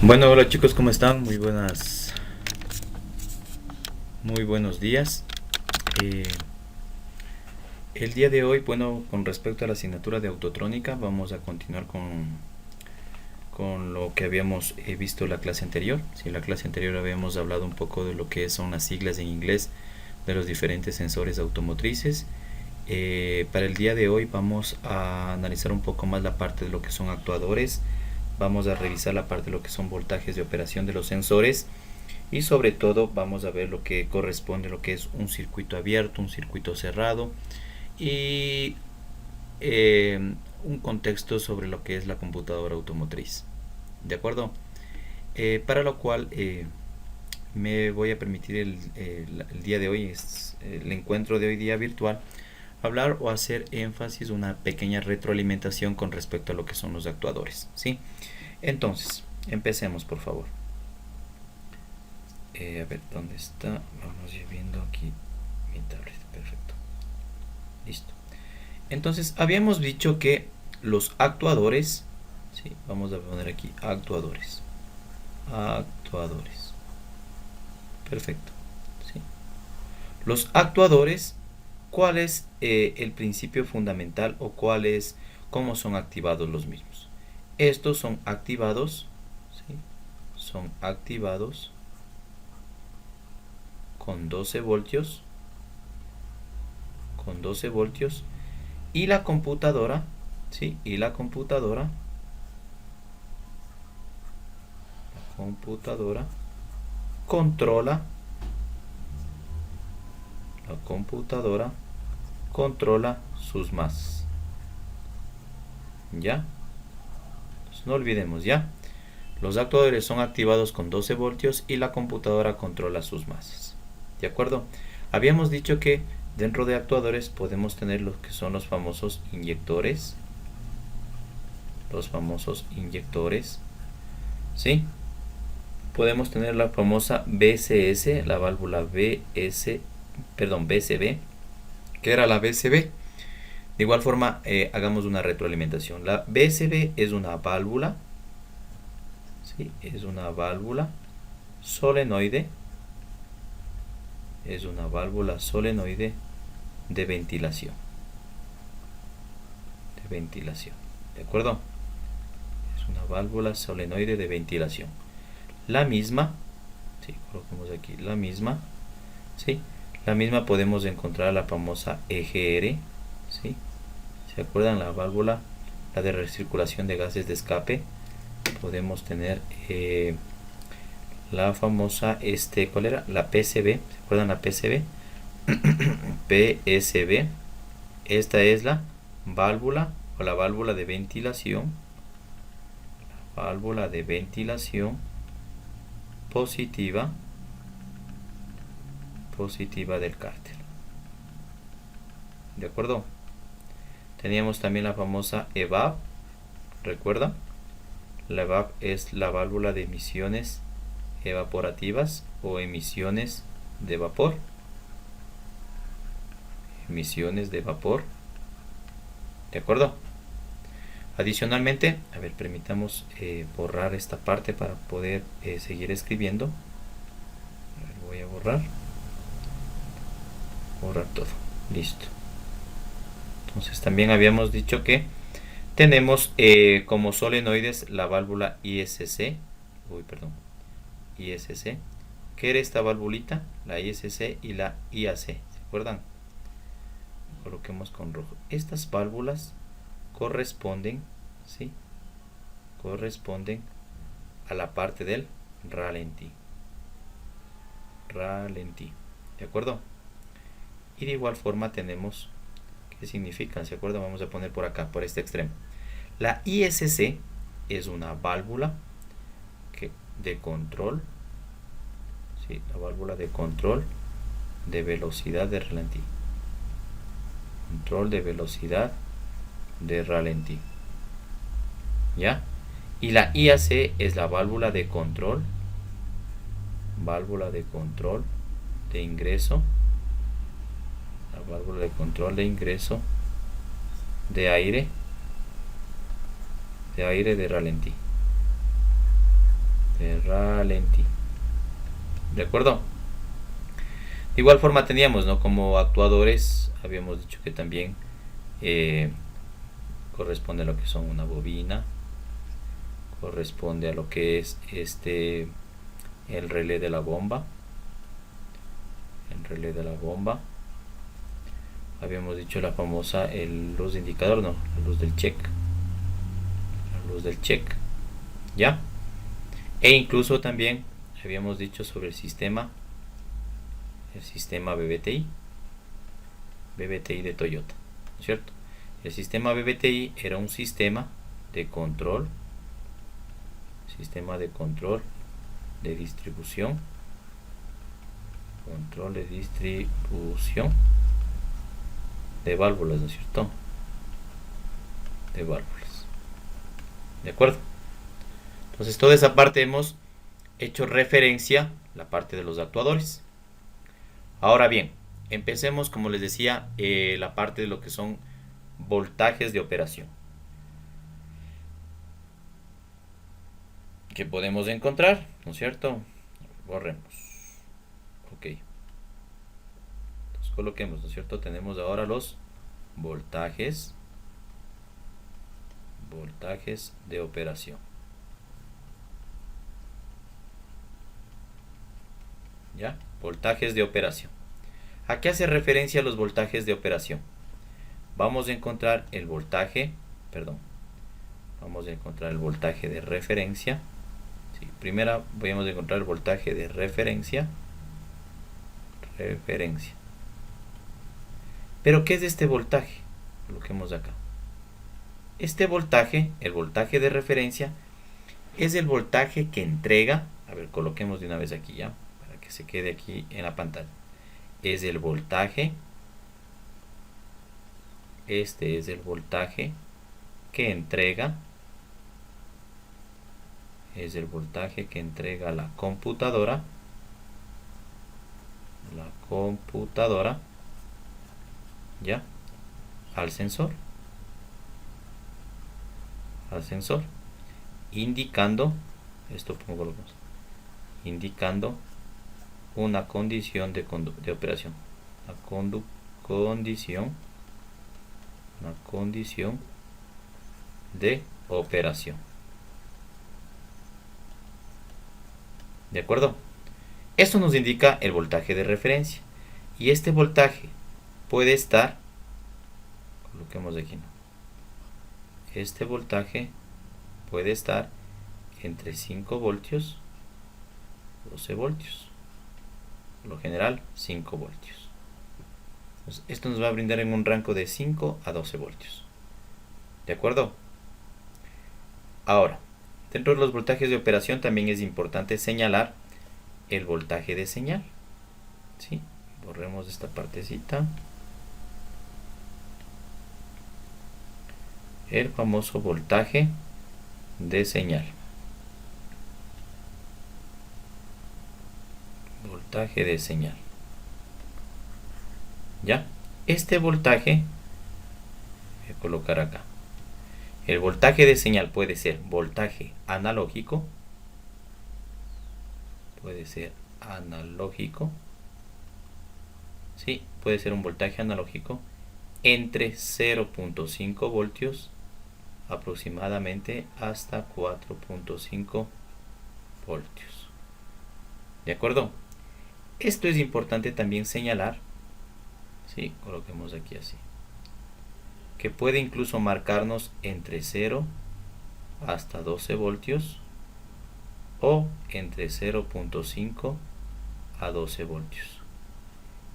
Bueno, hola chicos, ¿cómo están? Muy buenos días. Eh, el día de hoy, bueno, con respecto a la asignatura de autotrónica, vamos a continuar con lo que habíamos visto la clase anterior. Si en la clase anterior habíamos hablado un poco de lo que son las siglas en inglés de los diferentes sensores automotrices. Para el día de hoy vamos a analizar un poco más la parte de lo que son actuadores. Vamos a revisar la parte de lo que son voltajes de operación de los sensores. Y sobre todo vamos a ver lo que corresponde a lo que es un circuito abierto, un circuito cerrado y un contexto sobre lo que es la computadora automotriz. ¿De acuerdo? Para lo cual me voy a permitir el día de hoy, el encuentro de hoy día virtual, hablar o hacer énfasis, una pequeña retroalimentación con respecto a lo que son los actuadores. ¿Sí? Entonces, empecemos por favor. A ver, ¿dónde está? Vamos ya viendo aquí mi tablet. Perfecto. Listo. Entonces, habíamos dicho que los actuadores, sí, vamos a poner aquí actuadores. Actuadores. Perfecto. ¿Sí? Los actuadores, ¿cuál es el principio fundamental o cómo son activados los mismos? Estos son activados, ¿sí? Son activados con 12 voltios y la computadora, ¿sí? Y la computadora controla sus masas. ¿Ya? Entonces, no olvidemos, ¿ya? Los actuadores son activados con 12 voltios y la computadora controla sus masas. ¿De acuerdo? Habíamos dicho que dentro de actuadores podemos tener lo que son los famosos inyectores. ¿Sí? Podemos tener la famosa BCS, la válvula BCB, que era la BCB. De igual forma, hagamos una retroalimentación. La BCB es una válvula, ¿sí? Es una válvula solenoide. Es una válvula solenoide de ventilación. ¿De acuerdo? Es una válvula solenoide de ventilación. La misma, ¿sí? Colocamos aquí la misma, ¿sí? La misma podemos encontrar la famosa EGR, ¿sí? ¿Se acuerdan? La válvula, la de recirculación de gases de escape. Podemos tener la famosa, ¿cuál era? La PCB, ¿se acuerdan la PCB? PSB. Esta es la válvula o la válvula de ventilación. La válvula de ventilación positiva del cárter. ¿De acuerdo? Teníamos también la famosa EVAP. ¿Recuerda? La EVAP es la válvula de emisiones evaporativas o emisiones de vapor. ¿De acuerdo? Adicionalmente, a ver, permitamos borrar esta parte para poder seguir escribiendo. A ver, voy a borrar todo. Listo. Entonces también habíamos dicho que tenemos como solenoides la válvula ISC. ISC. ¿Qué era esta valvulita? La ISC y la IAC. ¿Se acuerdan? Coloquemos con rojo. Estas válvulas corresponden, ¿sí? Corresponden a la parte del ralentí. ¿De acuerdo? Y de igual forma tenemos, ¿qué significan? ¿Se acuerdan? Vamos a poner por acá, por este extremo. La ISC es una válvula de control, ¿sí? La válvula de control de velocidad de ralentí. Control de velocidad de ralentí. ¿Ya? Y la IAC es la válvula de control de ingreso. La válvula de control de ingreso de aire de ralentí. de ralentí. ¿De acuerdo? De igual forma teníamos, ¿no? Como actuadores, habíamos dicho que también corresponde a lo que son una bobina, corresponde a lo que es el relé de la bomba, habíamos dicho la famosa luz de indicador, no, la luz del check, ya, e incluso también habíamos dicho sobre el sistema BBTI de Toyota, ¿no es cierto? El sistema BBTI era un sistema de control de distribución, de válvulas, ¿no es cierto? De válvulas. ¿De acuerdo? Entonces toda esa parte hemos hecho referencia, la parte de los actuadores. Ahora bien, empecemos, como les decía, la parte de lo que son voltajes de operación, que podemos encontrar, ¿no es cierto? Borremos. Ok. Entonces coloquemos, ¿no es cierto? Tenemos ahora los voltajes de operación. ¿Ya? Voltajes de operación. ¿A qué hace referencia los voltajes de operación? Vamos a encontrar el voltaje de referencia. Sí, primero vamos a encontrar el voltaje de referencia. Pero ¿qué es este voltaje? Coloquemos acá. Este voltaje, el voltaje de referencia, es el voltaje que entrega, a ver, coloquemos de una vez aquí ya, para que se quede aquí en la pantalla. Es el voltaje, este es el voltaje que entrega, la computadora, ya, al sensor, indicando, esto pongo indicando una condición de operación, una condición de operación. ¿De acuerdo? Esto nos indica el voltaje de referencia. Y este voltaje puede estar, coloquemos aquí, ¿no? Este voltaje puede estar entre 5 voltios, 12 voltios. Por lo general, 5 voltios. Entonces, esto nos va a brindar en un rango de 5 a 12 voltios. ¿De acuerdo? Ahora, dentro de los voltajes de operación también es importante señalar el voltaje de señal. ¿Sí? Borremos esta partecita. El famoso voltaje de señal. Voltaje de señal. ¿Ya? Este voltaje, voy a colocar acá. El voltaje de señal puede ser voltaje analógico. Sí, puede ser un voltaje analógico entre 0.5 voltios aproximadamente hasta 4.5 voltios. ¿De acuerdo? Esto es importante también señalar, ¿sí? Coloquemos aquí así, que puede incluso marcarnos entre 0 hasta 12 voltios o entre 0.5 a 12 voltios.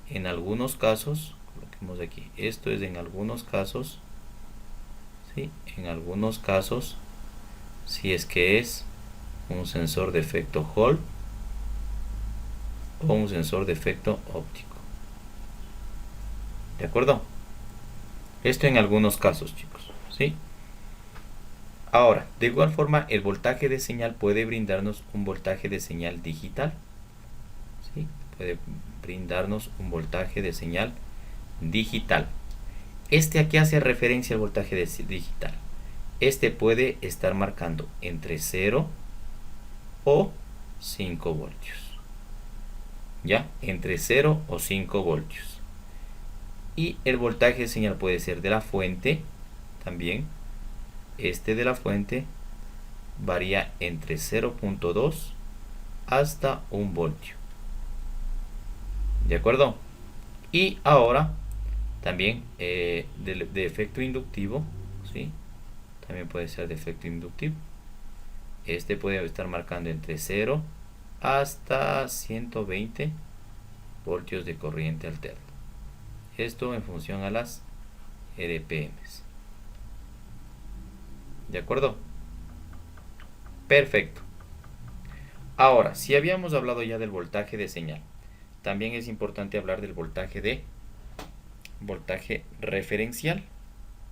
En algunos casos, coloquemos aquí, esto es en algunos casos, ¿sí? En algunos casos, si es que es un sensor de efecto Hall o un sensor de efecto óptico. ¿De acuerdo? Esto en algunos casos, chicos, ¿sí? Ahora, de igual forma, el voltaje de señal puede brindarnos un voltaje de señal digital, ¿sí? Puede brindarnos un voltaje de señal digital. ¿A qué hace referencia el voltaje digital? Este puede estar marcando entre 0 o 5 voltios. ¿Ya? Entre 0 o 5 voltios. Y el voltaje de señal puede ser de la fuente también. Este de la fuente varía entre 0.2 hasta 1 voltio. ¿De acuerdo? Y ahora también de efecto inductivo, ¿sí? También puede ser de efecto inductivo. Este puede estar marcando entre 0 hasta 120 voltios de corriente alterna. Esto en función a las RPMs. ¿De acuerdo? Perfecto. Ahora, si habíamos hablado ya del voltaje de señal, también es importante hablar del voltaje referencial.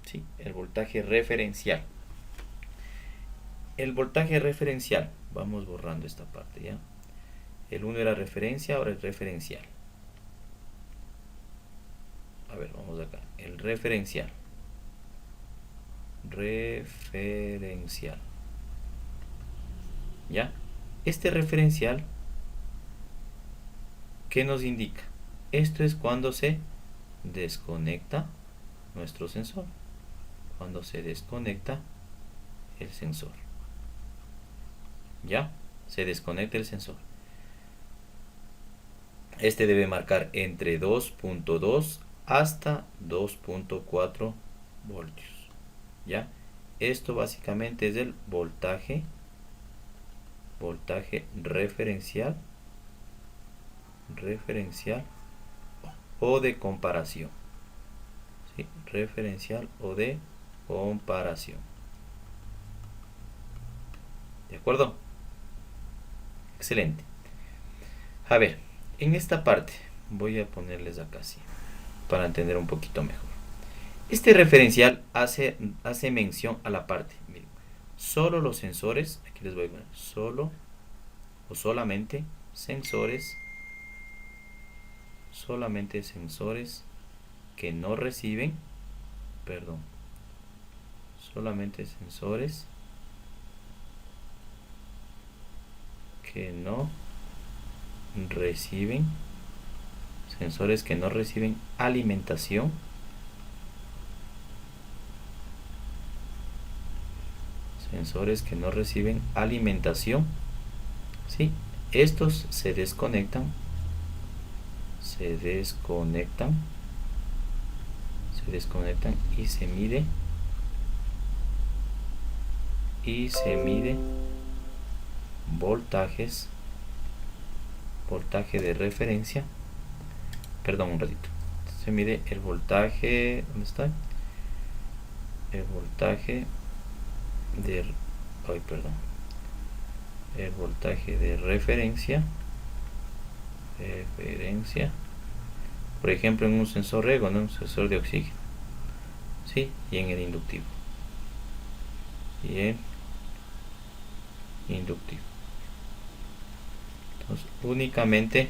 ¿Sí? El voltaje referencial. El voltaje referencial, vamos borrando esta parte ya. El 1 era referencia, ahora es referencial. A ver, vamos acá. El referencial. Referencial. ¿Ya? Este referencial, ¿qué nos indica? Esto es cuando se desconecta nuestro sensor. Cuando se desconecta el sensor. ¿Ya? Se desconecta el sensor. Este debe marcar entre 2.2 hasta 2.4 voltios. ¿Ya? Esto básicamente es el voltaje referencial o de comparación. ¿Sí? Referencial o de comparación. ¿De acuerdo? Excelente. A ver, en esta parte voy a ponerles acá así para entender un poquito mejor. Este referencial hace mención a la parte. Miren, solo los sensores, aquí les voy a poner, solo o solamente sensores que no reciben, solamente sensores que no reciben alimentación ¿sí? Estos se desconectan y se mide voltaje de referencia, un ratito, se mide el voltaje, ¿dónde está? El voltaje de referencia, por ejemplo en un sensor REGO, ¿no? Un sensor de oxígeno, ¿sí? Y en el inductivo. Entonces, únicamente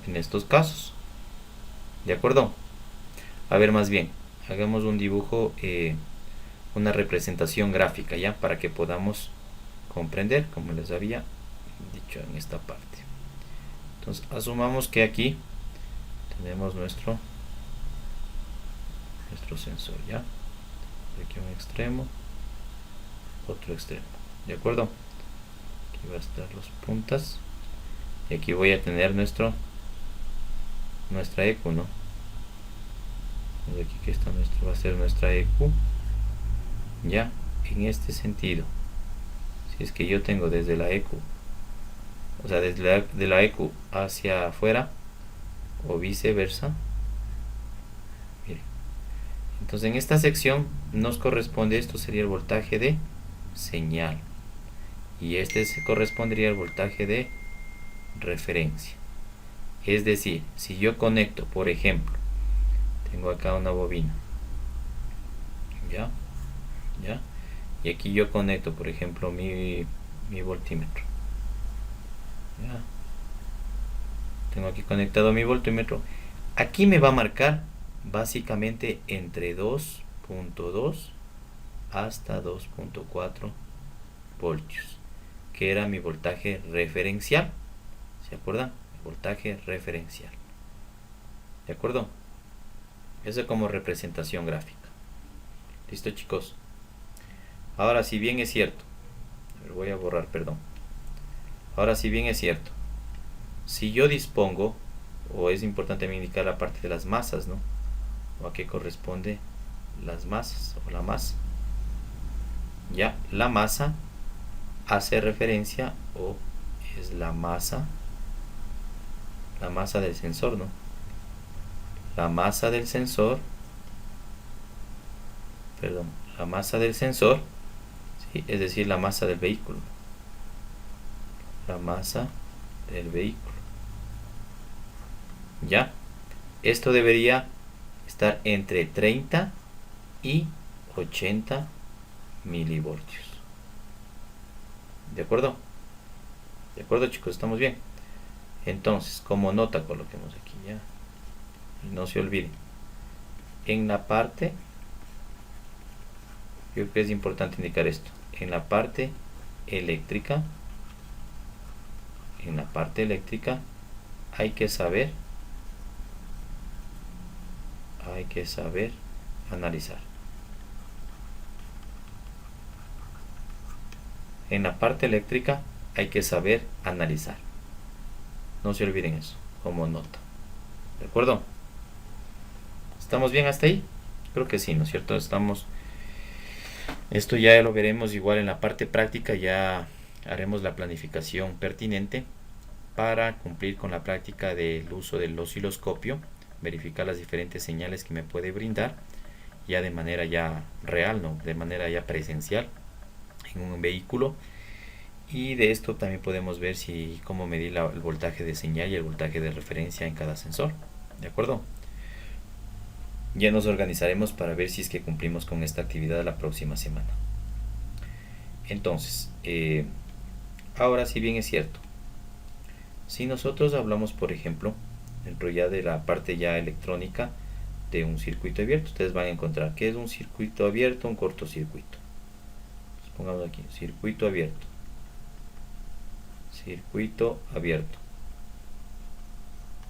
en estos casos. ¿De acuerdo? A ver, más bien, hagamos un dibujo, una representación gráfica, ¿ya? Para que podamos comprender, como les había dicho en esta parte. Entonces, asumamos que aquí tenemos nuestro sensor, ¿ya? Aquí un extremo, otro extremo. ¿De acuerdo? Aquí va a estar las puntas. Y aquí voy a tener nuestra EQ, ¿no? Aquí que está va a ser nuestra EQ. Ya, en este sentido, si es que yo tengo desde la EQ, o sea, desde la EQ hacia afuera, o viceversa. Miren. Entonces en esta sección nos corresponde, esto sería el voltaje de señal. Y este se correspondería al voltaje de referencia. Es decir, si yo conecto, por ejemplo, tengo acá una bobina, ¿ya? Y aquí yo conecto, por ejemplo, mi voltímetro, ¿ya? Tengo aquí conectado mi voltímetro. Aquí me va a marcar básicamente entre 2.2 hasta 2.4 voltios, que era mi voltaje referencial. ¿Se acuerdan? Mi voltaje referencial. ¿De acuerdo? Eso como representación gráfica. ¿Listo, chicos? Ahora, si bien es cierto, voy a borrar, perdón. Ahora, si bien es cierto, si yo dispongo, o es importante indicar la parte de las masas, ¿no? O a qué corresponde las masas o la masa. Ya, la masa hace referencia o es la masa del sensor, ¿no? La masa del sensor, perdón, la masa del sensor, ¿sí? Es decir, la masa del vehículo. La masa del vehículo. Ya, esto debería estar entre 30 y 80 milivoltios. ¿De acuerdo? ¿De acuerdo, chicos? ¿Estamos bien? Entonces, como nota, coloquemos aquí ya. Y no se olviden. En la parte, yo creo que es importante indicar esto. En la parte eléctrica, hay que saber analizar. En la parte eléctrica hay que saber analizar. No se olviden eso, como nota. ¿De acuerdo? ¿Estamos bien hasta ahí? Creo que sí, ¿no es cierto? Esto ya lo veremos igual en la parte práctica, ya haremos la planificación pertinente para cumplir con la práctica del uso del osciloscopio, verificar las diferentes señales que me puede brindar ya de manera ya real, ¿no? De manera ya presencial en un vehículo. Y de esto también podemos ver cómo medir el voltaje de señal y el voltaje de referencia en cada sensor. ¿De acuerdo? Ya nos organizaremos para ver si es que cumplimos con esta actividad la próxima semana. Entonces, ahora si bien es cierto, si nosotros hablamos, por ejemplo, dentro ya de la parte ya electrónica de un circuito abierto, ustedes van a encontrar que es un circuito abierto, un cortocircuito. Pongamos aquí, circuito abierto. Circuito abierto.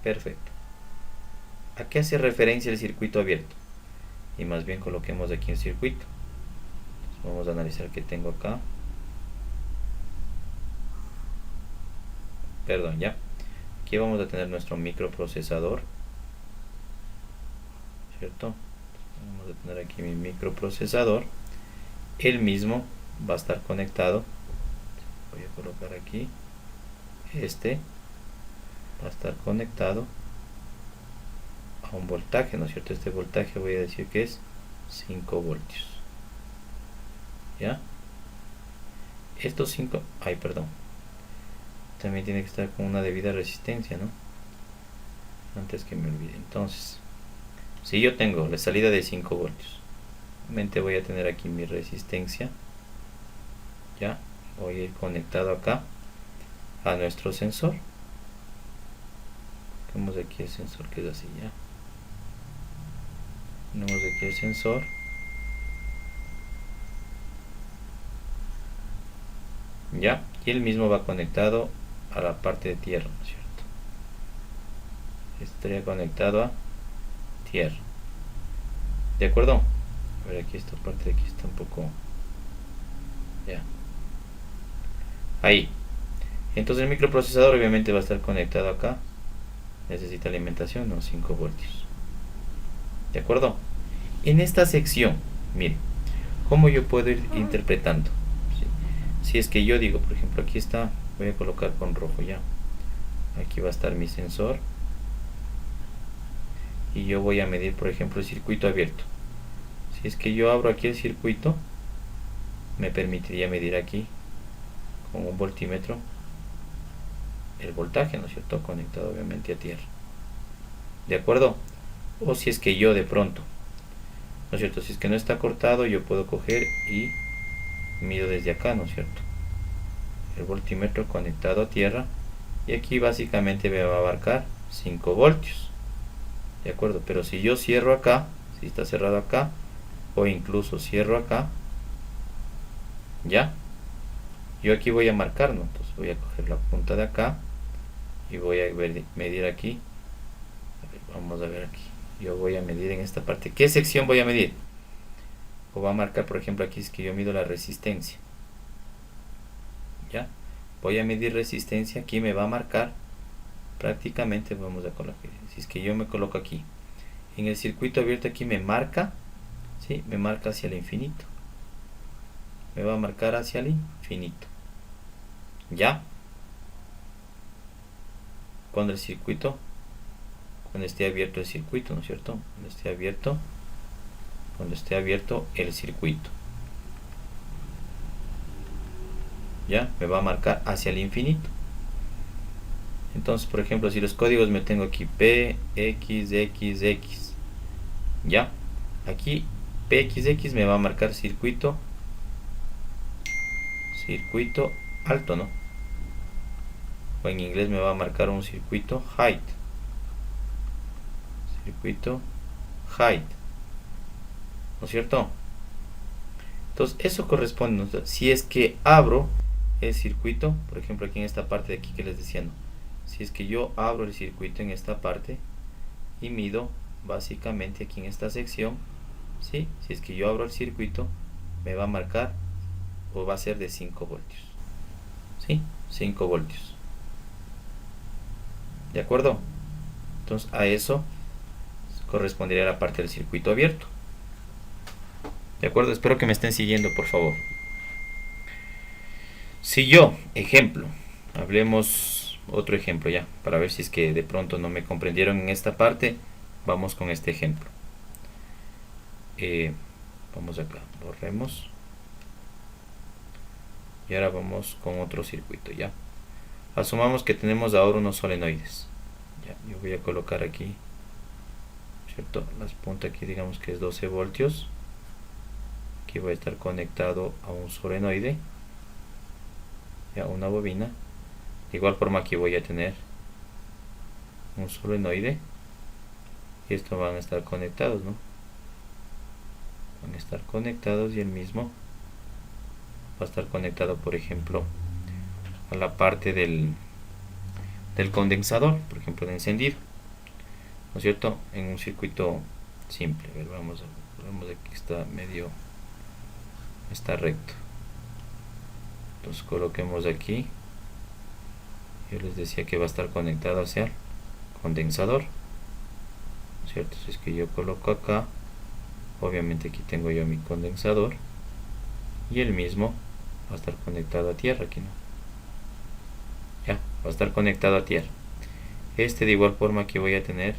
Perfecto. ¿A qué hace referencia el circuito abierto? Y más bien coloquemos aquí un circuito. Entonces vamos a analizar qué tengo acá. Perdón, ya. Aquí vamos a tener nuestro microprocesador. ¿Cierto? Vamos a tener aquí mi microprocesador. El mismo va a estar conectado. Voy a colocar aquí. Este va a estar conectado a un voltaje, ¿no es cierto? Este voltaje voy a decir que es 5 voltios. ¿Ya? Estos 5, perdón. También tiene que estar con una debida resistencia, ¿no? Antes que me olvide. Entonces, si yo tengo la salida de 5 voltios, obviamente voy a tener aquí mi resistencia. ¿Ya? Voy a ir conectado acá a nuestro sensor. Tenemos aquí el sensor que es así, ya. Tenemos aquí el sensor. Ya, y el mismo va conectado a la parte de tierra, ¿no es cierto? Estaría conectado a tierra. ¿De acuerdo? A ver, aquí esta parte de aquí está un poco... Ya. Ahí. Entonces el microprocesador obviamente va a estar conectado acá. Necesita alimentación, ¿no? 5 voltios. ¿De acuerdo? En esta sección, miren, ¿cómo yo puedo ir interpretando? Si es que yo digo, por ejemplo, aquí está, voy a colocar con rojo ya. Aquí va a estar mi sensor. Y yo voy a medir, por ejemplo, el circuito abierto. Si es que yo abro aquí el circuito, me permitiría medir aquí con un voltímetro el voltaje, ¿no es cierto? Conectado obviamente a tierra. ¿De acuerdo? O si es que yo de pronto, ¿no es cierto? Si es que no está cortado, yo puedo coger y mido desde acá, ¿no es cierto? El voltímetro conectado a tierra. Y aquí básicamente me va a abarcar 5 voltios. ¿De acuerdo? Pero si yo cierro acá, si está cerrado acá, o incluso cierro acá, ¿ya? Yo aquí voy a marcar, ¿no? Entonces voy a coger la punta de acá y voy a medir aquí. A ver, vamos a ver aquí. Yo voy a medir en esta parte. ¿Qué sección voy a medir? O va a marcar, por ejemplo, aquí es que yo mido la resistencia. ¿Ya? Voy a medir resistencia. Aquí me va a marcar prácticamente, vamos a colocar. Si es que yo me coloco aquí. En el circuito abierto aquí me marca. ¿Sí? Me marca hacia el infinito. Me va a marcar hacia el infinito. ¿Ya? Cuando esté abierto el circuito, ¿no es cierto? Cuando esté abierto el circuito. ¿Ya? Me va a marcar hacia el infinito. Entonces, por ejemplo, si los códigos me tengo aquí P, X, X, X. ¿Ya? Aquí PXX me va a marcar circuito alto, ¿no? O en inglés me va a marcar un circuito height. ¿No es cierto? Entonces eso corresponde, ¿no? Si es que abro el circuito, por ejemplo aquí en esta parte de aquí que les decía, ¿no? Si es que yo abro el circuito en esta parte y mido básicamente aquí en esta sección, ¿sí? Si es que yo abro el circuito, me va a marcar o va a ser de 5 voltios, ¿sí? 5 voltios. ¿De acuerdo? Entonces a eso correspondería la parte del circuito abierto. ¿De acuerdo? Espero que me estén siguiendo, por favor. Si yo, ejemplo, hablemos otro ejemplo ya, para ver si es que de pronto no me comprendieron en esta parte, vamos con este ejemplo. Vamos acá, borremos. Y ahora vamos con otro circuito, ya. Asumamos que tenemos ahora unos solenoides. Ya, yo voy a colocar aquí, ¿cierto? Las puntas aquí digamos que es 12 voltios. Aquí voy a estar conectado a un solenoide, ya, una bobina. De igual forma aquí voy a tener un solenoide y estos van a estar conectados, ¿no? Van a estar conectados y el mismo va a estar conectado, por ejemplo, a la parte del condensador, por ejemplo, de encendido, ¿no es cierto? En un circuito simple. A ver, vamos aquí, está recto. Entonces coloquemos aquí. Yo les decía que va a estar conectado hacia el condensador, ¿cierto? Si es que yo coloco acá, obviamente aquí tengo yo mi condensador y el mismo va a estar conectado a tierra aquí, ¿no? Ya, va a estar conectado a tierra. De igual forma aquí voy a tener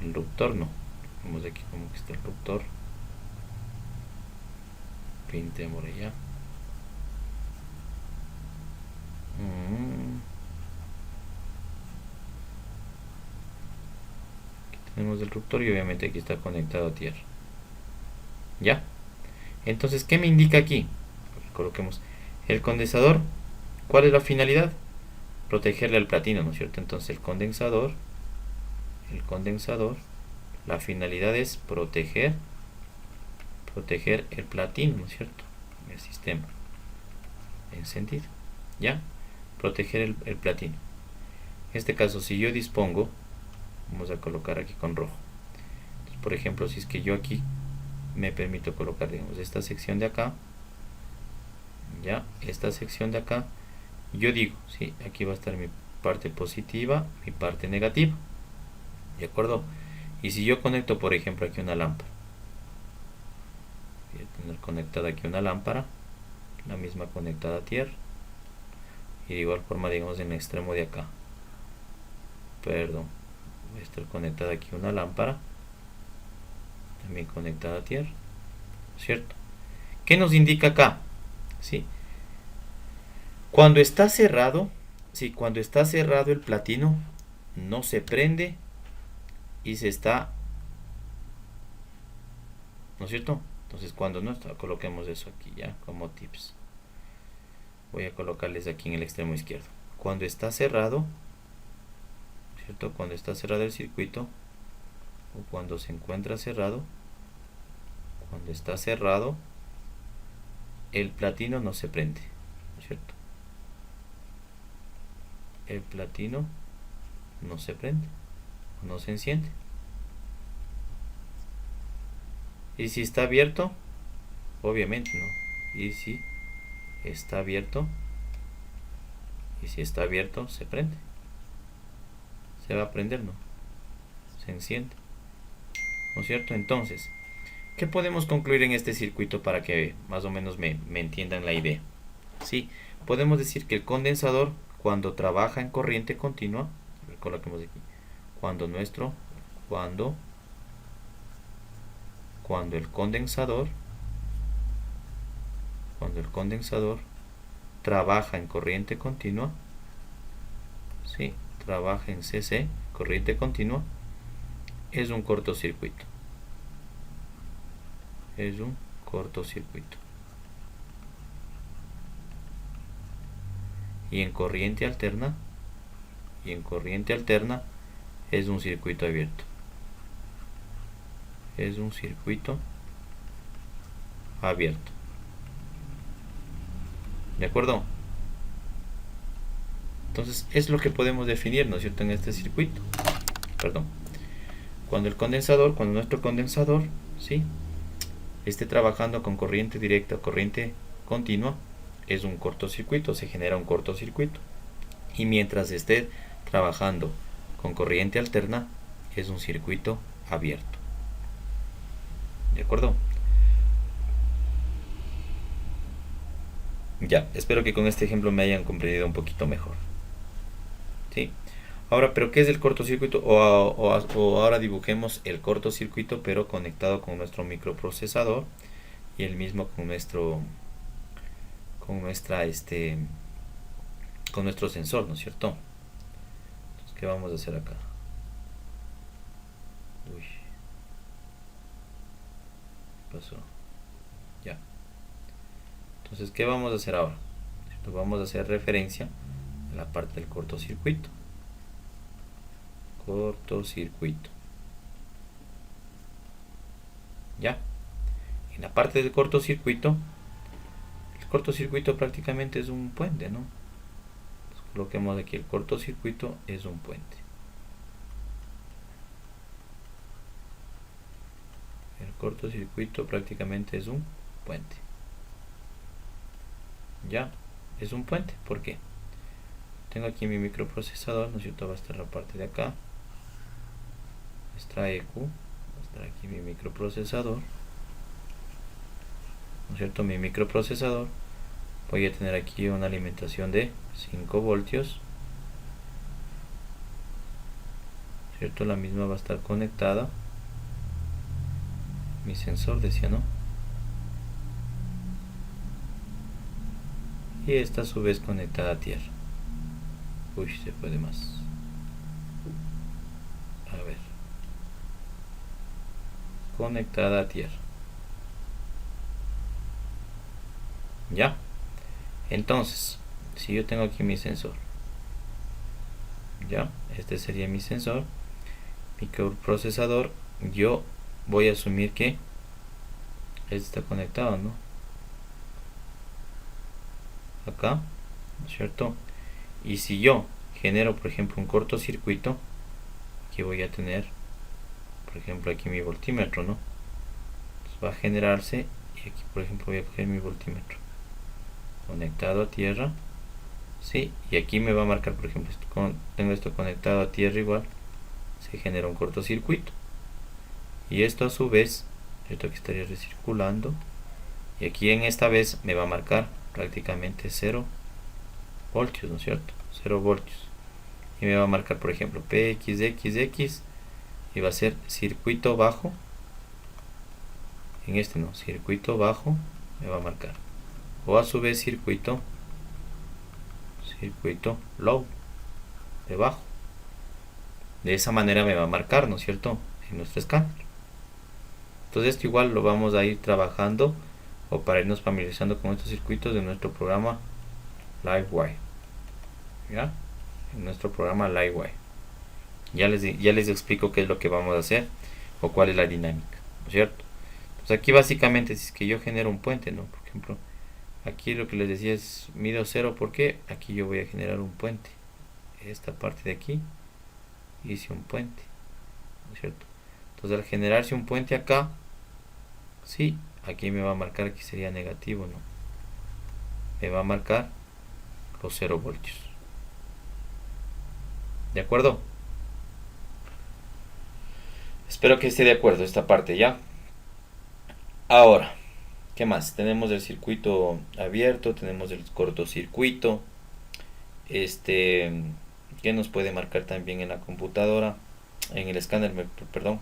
el ruptor, ¿no? Vemos aquí como que está el ruptor. Pintemos allá. Aquí tenemos el ruptor y obviamente aquí está conectado a tierra. ¿Ya? Entonces, ¿qué me indica aquí? Coloquemos el condensador. ¿Cuál es la finalidad? Protegerle al platino, ¿no es cierto? Entonces el condensador, la finalidad es proteger el platino, ¿no es cierto? El sistema encendido, ¿ya? Proteger el platino. En este caso, si yo dispongo, vamos a colocar aquí con rojo. Entonces, por ejemplo, si es que yo aquí me permito colocar, digamos, esta sección de acá, ya, esta sección de acá, yo digo, sí, aquí va a estar mi parte positiva, mi parte negativa, ¿de acuerdo? Y si yo conecto, por ejemplo, aquí una lámpara, voy a tener conectada aquí una lámpara, la misma conectada a tierra, y de igual forma, digamos, en el extremo de acá, perdón, voy a estar conectada aquí una lámpara, también conectada a tierra, ¿cierto? ¿Qué nos indica acá? ¿Sí? Cuando está cerrado, el platino no se prende y se está, ¿no es cierto? Entonces cuando no está, coloquemos eso aquí ya como tips. Voy a colocarles aquí en el extremo izquierdo. Cuando está cerrado, ¿cierto? Cuando está cerrado el circuito, o cuando se encuentra cerrado, cuando está cerrado, el platino no se prende, ¿no es cierto? El platino no se prende, no se enciende. Y si está abierto, obviamente no. Y si está abierto, se prende. Se va a prender, ¿no? Se enciende, ¿no es cierto? Entonces, ¿qué podemos concluir en este circuito para que más o menos me entiendan la idea? Sí, podemos decir que el condensador, cuando trabaja en corriente continua, coloquemos aquí, cuando el condensador trabaja en corriente continua, sí, trabaja en CC, corriente continua, es un cortocircuito. Es un cortocircuito. Y en corriente alterna, es un circuito abierto. Es un circuito abierto. ¿De acuerdo? Entonces es lo que podemos definir, ¿no es cierto?, en este circuito. Perdón. Cuando nuestro condensador, ¿sí?, esté trabajando con corriente directa o corriente continua, es un cortocircuito, se genera un cortocircuito. Y mientras esté trabajando con corriente alterna, es un circuito abierto. ¿De acuerdo? Ya, espero que con este ejemplo me hayan comprendido un poquito mejor. ¿Sí? Ahora, ¿pero qué es el cortocircuito? O ahora dibujemos el cortocircuito, pero conectado con nuestro microprocesador y el mismo con nuestro sensor, ¿no es cierto? Entonces, ¿qué vamos a hacer acá? Uy, ¿qué pasó? Ya. Entonces, ¿qué vamos a hacer ahora? Vamos a hacer referencia a la parte del cortocircuito. Ya. En la parte del cortocircuito, el cortocircuito prácticamente es un puente, ¿no? Entonces, coloquemos aquí, el cortocircuito es un puente. El cortocircuito prácticamente es un puente. Ya, es un puente. ¿Por qué? Tengo aquí mi microprocesador, ¿no es cierto? Va a estar la parte de acá. Nuestra EQ. Va a estar aquí mi microprocesador. ¿No es cierto? Mi microprocesador. Voy a tener aquí una alimentación de 5 voltios. ¿Cierto? La misma va a estar conectada. Mi sensor decía, ¿no? Y esta a su vez conectada a tierra. Uy, se puede más. A ver. Conectada a tierra. Ya. Entonces, si yo tengo aquí mi sensor. Ya. Este sería mi sensor. Microprocesador. Yo voy a asumir que este está conectado, ¿no? Acá, ¿no es cierto? Y si yo genero, por ejemplo, un cortocircuito, aquí voy a tener, por ejemplo, aquí mi voltímetro, ¿no? Entonces va a generarse, y aquí, por ejemplo, voy a coger mi voltímetro conectado a tierra, ¿sí? Y aquí me va a marcar, por ejemplo, tengo esto conectado a tierra igual, se genera un cortocircuito. Y esto a su vez, esto que estaría recirculando, y aquí en esta vez me va a marcar prácticamente 0 voltios, ¿no es cierto? 0 voltios. Y me va a marcar, por ejemplo, PXXX, y va a ser circuito bajo. En este no, circuito bajo me va a marcar. O a su vez circuito low, de bajo. De esa manera me va a marcar, ¿no es cierto?, en nuestro escáner. Entonces esto igual lo vamos a ir trabajando, o para irnos familiarizando con estos circuitos de nuestro programa Livewire. ¿Ya? En nuestro programa Livewire. Ya les explico qué es lo que vamos a hacer o cuál es la dinámica, ¿no es cierto? Pues aquí básicamente, si es que yo genero un puente, ¿no? Por ejemplo, Aquí lo que les decía es mido 0 porque aquí yo voy a generar un puente. Esta parte de aquí hice un puente, ¿no es cierto? Entonces al generarse un puente acá, sí, aquí me va a marcar que sería negativo, ¿no? Me va a marcar los 0 voltios. ¿De acuerdo? Espero que esté de acuerdo esta parte, ¿ya? Ahora, ¿qué más? Tenemos el circuito abierto, tenemos el cortocircuito. ¿Qué nos puede marcar también en la computadora? En el escáner, perdón.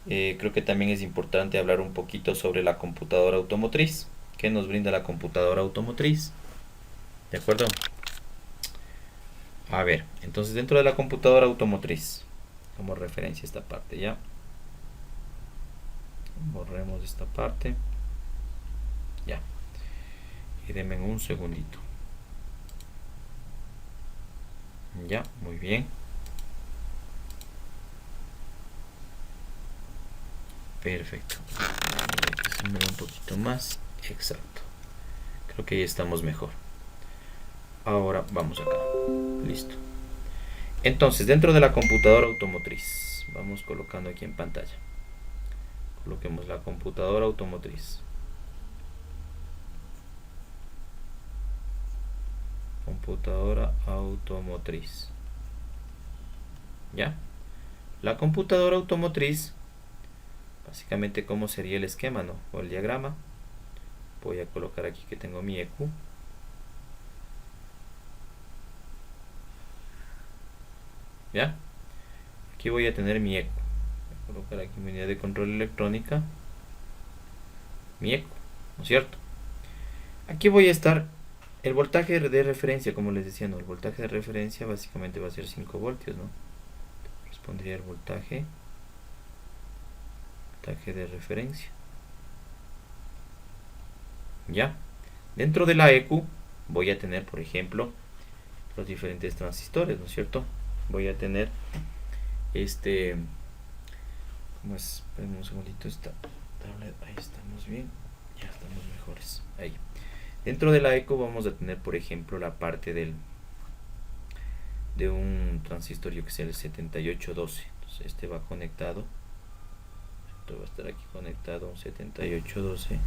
Creo que también es importante hablar un poquito sobre la computadora automotriz. ¿Qué nos brinda la computadora automotriz? ¿De acuerdo? A ver, entonces dentro de la computadora automotriz, como referencia esta parte, ¿ya? Borremos esta parte. Ya. Y denme un segundito. Ya, muy bien. Perfecto. Voy a un poquito más. Exacto. Creo que ya estamos mejor. Ahora vamos acá. Listo. Entonces, dentro de la computadora automotriz, vamos colocando aquí en pantalla. Coloquemos la computadora automotriz. Computadora automotriz. ¿Ya? La computadora automotriz, básicamente, ¿cómo sería el esquema, no? O el diagrama. Voy a colocar aquí que tengo mi EQ. ¿Ya? Aquí voy a tener mi EQ. Voy a colocar aquí mi unidad de control electrónica. Mi EQ, ¿no es cierto? Aquí voy a estar el voltaje de referencia, como les decía, ¿no? El voltaje de referencia básicamente va a ser 5 voltios, ¿no? Correspondería el voltaje de referencia. ¿Ya? Dentro de la EQ voy a tener, por ejemplo, los diferentes transistores, ¿no es cierto? Voy a tener ¿cómo es? Esperen un segundito esta tabla. Ahí estamos bien. Ya estamos mejores. Ahí. Dentro de la EQ vamos a tener, por ejemplo, la parte de un transistor, yo que sé, el 7812. Entonces este va conectado. Esto va a estar aquí conectado a un 7812.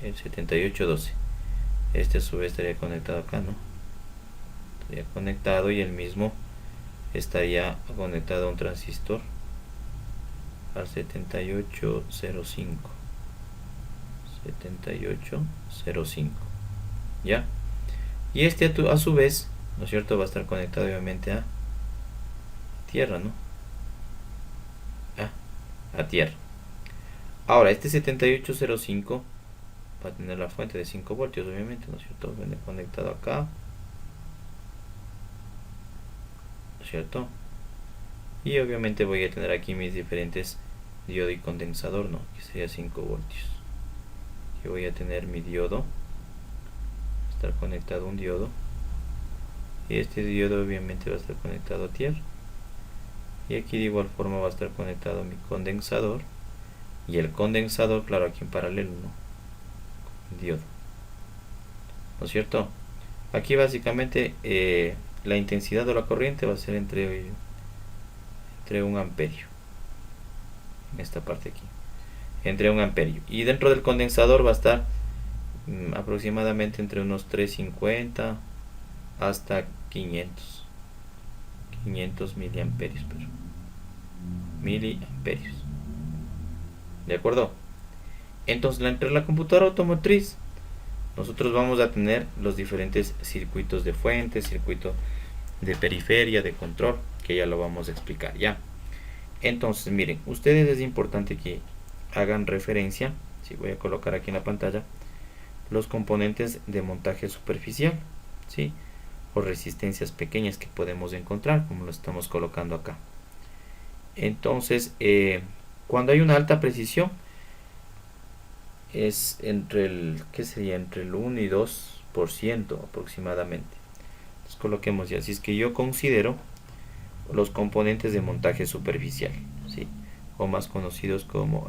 El 7812. Este a su vez estaría conectado acá, ¿no? Estaría conectado y el mismo estaría conectado a un transistor al 7805. 7805. ¿Ya? Y este a su vez, ¿no es cierto? Va a estar conectado obviamente a tierra, ¿no? A tierra. Ahora, este 7805 va a tener la fuente de 5 voltios, obviamente, ¿no es cierto? Viene conectado acá, ¿no es cierto? Y obviamente voy a tener aquí mis diferentes diodo y condensador, ¿no? Que sería 5 voltios. Aquí voy a tener mi diodo, estar conectado a un diodo. Y este diodo obviamente va a estar conectado a tierra. Y aquí de igual forma va a estar conectado mi condensador. Y el condensador, claro, aquí en paralelo, ¿no? Con diodo. ¿No es cierto? Aquí básicamente la intensidad de la corriente va a ser entre 1 amperio. En esta parte aquí. Entre 1 amperio. Y dentro del condensador va a estar aproximadamente entre unos 350 hasta 500 miliamperios, pero miliamperios. ¿De acuerdo? Entonces, entre la computadora automotriz, nosotros vamos a tener los diferentes circuitos de fuente, circuito de periferia, de control, que ya lo vamos a explicar ya. Entonces, miren, ustedes es importante que hagan referencia, si voy a colocar aquí en la pantalla, los componentes de montaje superficial, ¿sí? O resistencias pequeñas que podemos encontrar, como lo estamos colocando acá. Entonces, cuando hay una alta precisión, es entre el, ¿qué sería? Entre el 1 y 2% aproximadamente. Entonces coloquemos ya, así es que yo considero los componentes de montaje superficial, ¿sí? O más conocidos como,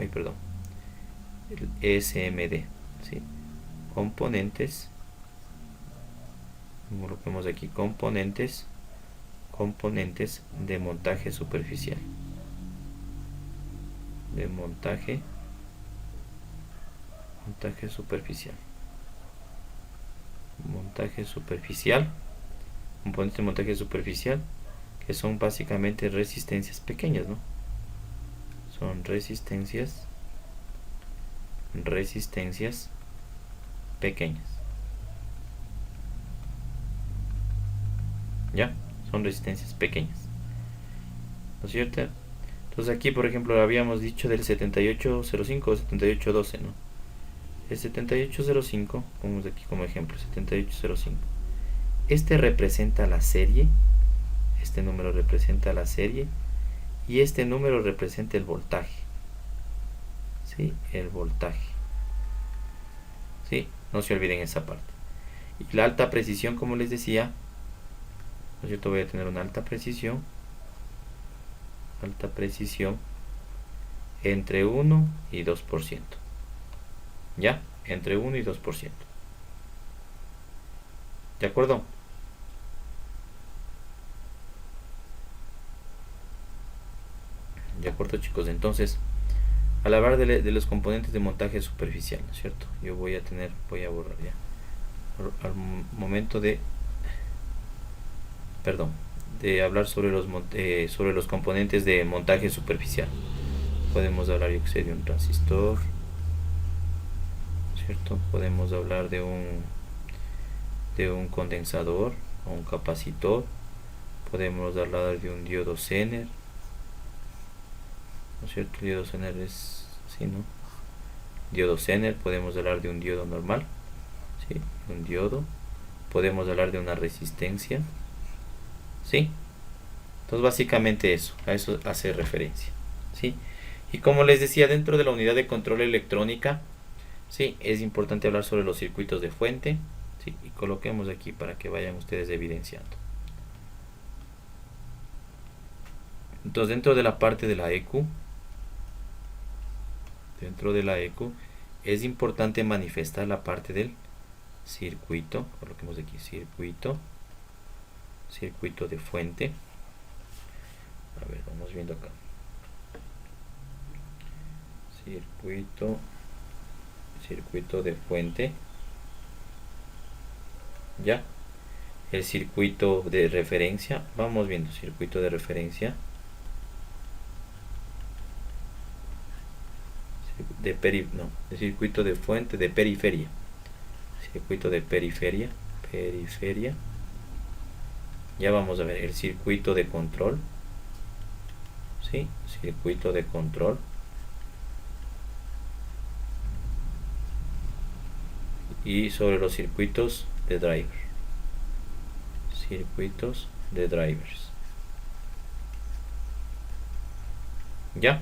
el SMD, ¿sí? Componentes, como lo vemos aquí, componentes de montaje superficial, de montaje superficial, componentes de montaje superficial, que son básicamente resistencias pequeñas, ¿no? Son resistencias pequeñas. ¿Ya? Son resistencias pequeñas, ¿no es cierto? Entonces aquí, por ejemplo, habíamos dicho del 7805 o 7812, ¿no? El 7805, pongamos aquí como ejemplo, 7805. Este representa la serie, este número representa la serie, y este número representa el voltaje. ¿Sí? El voltaje. ¿Sí? No se olviden esa parte. Y la alta precisión, como les decía, ¿no es cierto? Voy a tener una alta precisión entre 1 y 2%. ¿Ya? Entre 1 y 2%. ¿De acuerdo? De acuerdo, chicos. Entonces, al hablar de los componentes de montaje superficial, ¿no es cierto? Yo voy a borrar ya. Al momento de hablar sobre los componentes de montaje superficial, podemos hablar, yo que sé, de un transistor, ¿cierto? Podemos hablar de un condensador o un capacitor. Podemos hablar de un diodo Zener, ¿no es cierto? El diodo Zener es así, ¿no? Diodo Zener. Podemos hablar de un diodo normal, ¿sí? Un diodo. Podemos hablar de una resistencia, ¿sí? Entonces básicamente a eso hace referencia, ¿sí? Y como les decía, dentro de la unidad de control electrónica, sí, es importante hablar sobre los circuitos de fuente, ¿sí? Y coloquemos aquí para que vayan ustedes evidenciando. Entonces, dentro de la parte de la EQ, es importante manifestar la parte del circuito. Coloquemos aquí circuito de fuente. A ver, vamos viendo acá. Circuito de fuente. Ya. El circuito de referencia. Vamos viendo circuito de referencia. De circuito de fuente, de periferia. Circuito de periferia. Ya vamos a ver el circuito de control. ¿Sí? Circuito de control. Y sobre los circuitos de driver. Circuitos de drivers. ¿Ya?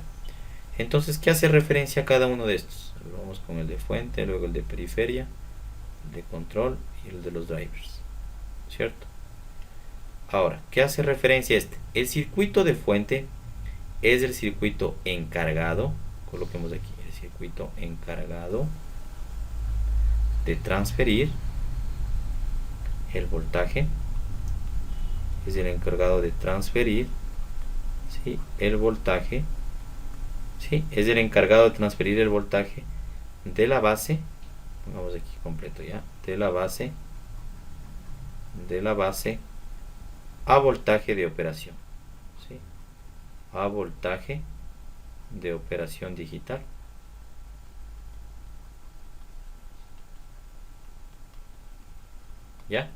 Entonces, ¿qué hace referencia a cada uno de estos? Vamos con el de fuente, luego el de periferia, el de control y el de los drivers, ¿cierto? Ahora, ¿qué hace referencia a este? El circuito de fuente es el circuito encargado, coloquemos aquí, el circuito encargado de transferir el voltaje, es el encargado de transferir, ¿sí? El voltaje, ¿sí? Es el encargado de transferir el voltaje de la base, pongamos aquí completo ya, de la base a voltaje de operación, ¿sí? A voltaje de operación digital. ¿Ya?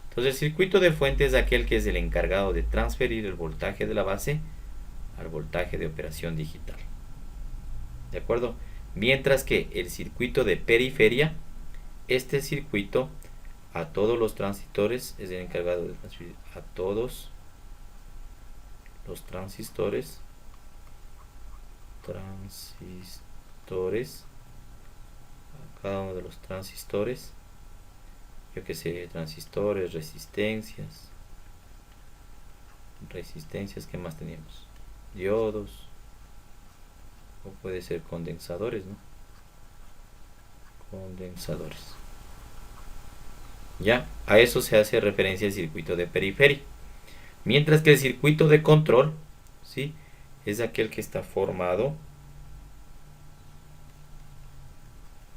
Entonces el circuito de fuente es aquel que es el encargado de transferir el voltaje de la base al voltaje de operación digital. ¿De acuerdo? Mientras que el circuito de periferia, este circuito a todos los transistores es el encargado de transferir a todos los transistores, a cada uno de los transistores, yo que sé, transistores, resistencias, ¿qué más teníamos? Diodos, o puede ser condensadores, ¿no? Condensadores. Ya, a eso se hace referencia el circuito de periferia. Mientras que el circuito de control, ¿sí?, es aquel que está formado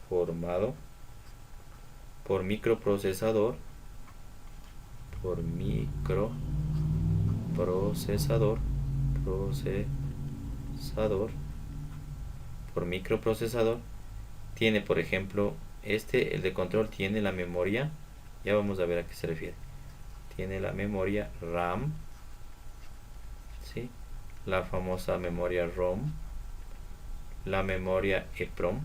por microprocesador, por microprocesador. Tiene, por ejemplo, el de control tiene la memoria, ya vamos a ver a qué se refiere. Tiene la memoria RAM, ¿sí?, la famosa memoria ROM, la memoria EPROM,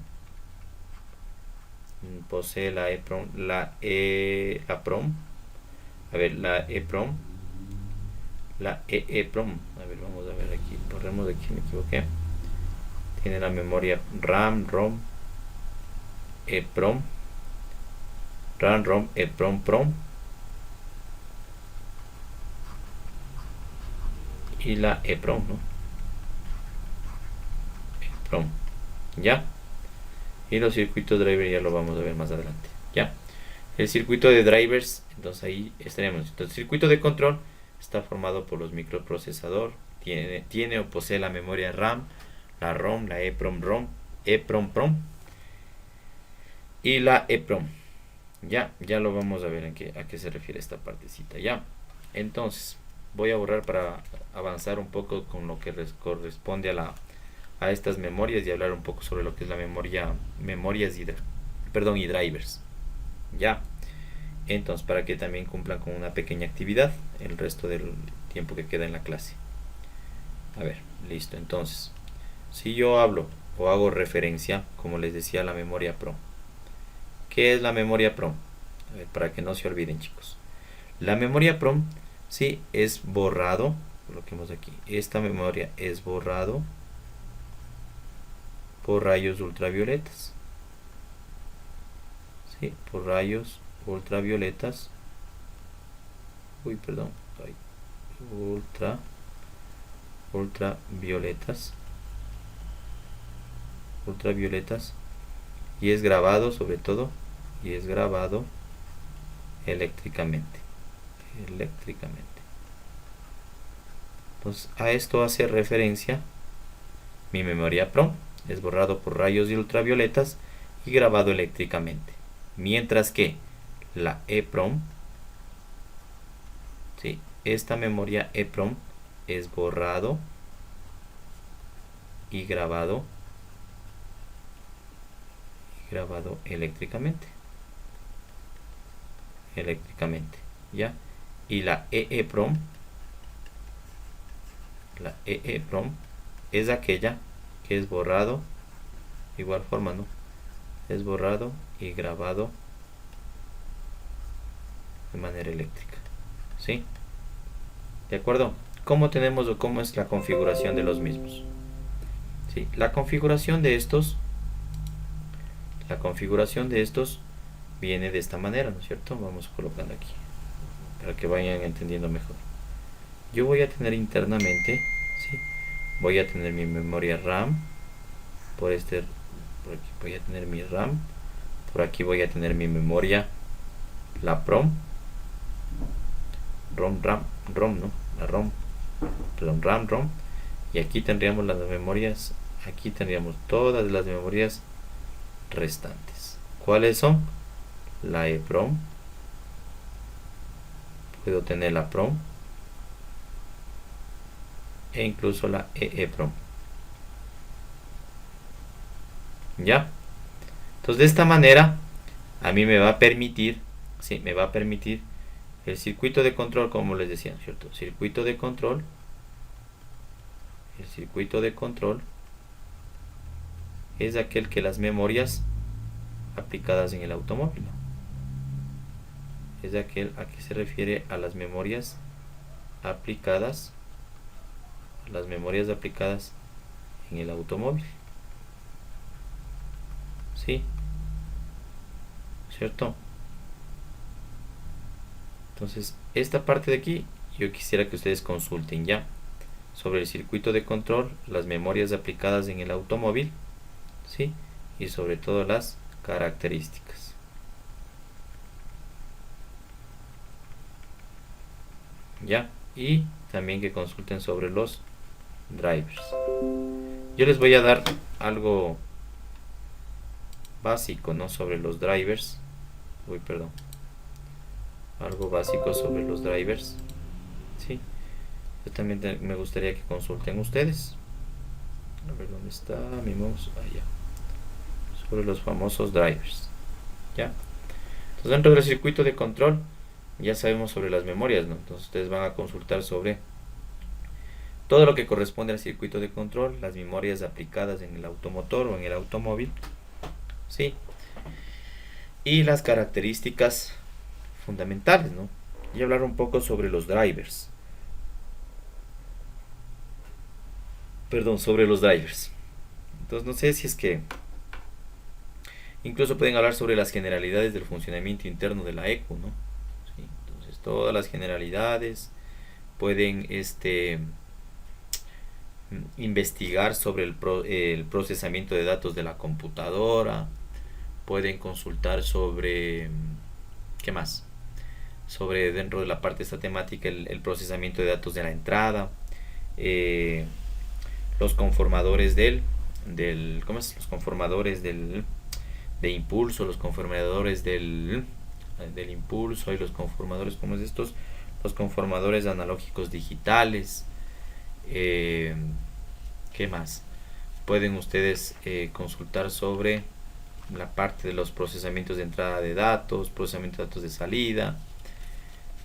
posee la EPROM, la EEPROM, a ver, la EEPROM, a ver, vamos a ver aquí, borremos de aquí, me equivoqué. Tiene la memoria RAM, ROM, EPROM, RAM, ROM, EPROM, PROM, y la EPROM, ¿no? EPROM, ¿ya? Y los circuitos driver ya lo vamos a ver más adelante, ¿ya? El circuito de drivers, entonces ahí estaríamos. Entonces, el circuito de control está formado por los microprocesadores, tiene o posee la memoria RAM, la ROM, la EPROM-ROM, EPROM-PROM y la EPROM. Ya lo vamos a ver a qué se refiere esta partecita, ya. Entonces, voy a borrar para avanzar un poco con lo que corresponde a estas memorias y hablar un poco sobre lo que es la memorias y drivers. Ya. Entonces, para que también cumplan con una pequeña actividad el resto del tiempo que queda en la clase. A ver, listo. Entonces, si yo hablo o hago referencia, como les decía, a la memoria PROM. ¿Qué es la memoria PROM? A ver, para que no se olviden, chicos. La memoria PROM, sí, es borrado, lo que vemos aquí. Esta memoria es borrado por rayos ultravioletas. Sí, por rayos ultravioletas. Ultravioletas. Y es grabado, sobre todo, eléctricamente. Entonces, a esto hace referencia mi memoria PROM. Es borrado por rayos ultravioletas y grabado eléctricamente. Mientras que la EPROM, sí, esta memoria EPROM es borrado y grabado eléctricamente, ¿ya? Y la EEPROM es aquella que es borrado, igual forma, ¿no? Es borrado y grabado de manera eléctrica, ¿sí? ¿De acuerdo? ¿Cómo tenemos o cómo es la configuración de los mismos? Sí, la configuración de estos viene de esta manera, ¿no es cierto? Vamos colocando aquí para que vayan entendiendo mejor. Yo voy a tener internamente, ¿sí?, voy a tener mi memoria RAM, por aquí voy a tener mi RAM, por aquí voy a tener mi memoria, la PROM, RAM, y aquí tendríamos las memorias, aquí tendríamos todas las memorias restantes. ¿Cuáles son? La EPROM, puedo tener la PROM e incluso la EEPROM. ¿Ya? Entonces, de esta manera a mí me va a permitir, sí, el circuito de control, como les decía, ¿cierto? El circuito de control es aquel que las memorias aplicadas en el automóvil, ¿no? Es aquel a que se refiere a las memorias aplicadas, en el automóvil, ¿sí? ¿Cierto? Entonces, esta parte de aquí yo quisiera que ustedes consulten ya sobre el circuito de control, las memorias aplicadas en el automóvil, ¿sí? Y sobre todo las características. Ya, y también que consulten sobre los drivers. Yo les voy a dar algo básico, ¿no? Sobre los drivers. Uy, perdón. Algo básico sobre los drivers. Sí. Yo también me gustaría que consulten ustedes. A ver dónde está mi mouse. Allá. Sobre los famosos drivers. ¿Ya? Entonces dentro del circuito de control ya sabemos sobre las memorias, ¿no? Entonces ustedes van a consultar sobre todo lo que corresponde al circuito de control, las memorias aplicadas en el automotor o en el automóvil, ¿sí? Y las características fundamentales, ¿no? Y hablar un poco sobre los drivers. Perdón, sobre los drivers. Entonces no sé si es que incluso pueden hablar sobre las generalidades del funcionamiento interno de la ECU, ¿no? ¿Sí? Entonces todas las generalidades pueden investigar sobre el procesamiento de datos de la computadora, pueden consultar sobre, ¿qué más? Sobre dentro de la parte de esta temática el procesamiento de datos de la entrada, los conformadores ¿cómo es? Los conformadores de impulso, los conformadores del impulso y los conformadores, ¿cómo es estos? Los conformadores analógicos digitales. ¿Qué más? Pueden ustedes consultar sobre la parte de los procesamientos de entrada de datos, procesamiento de datos de salida.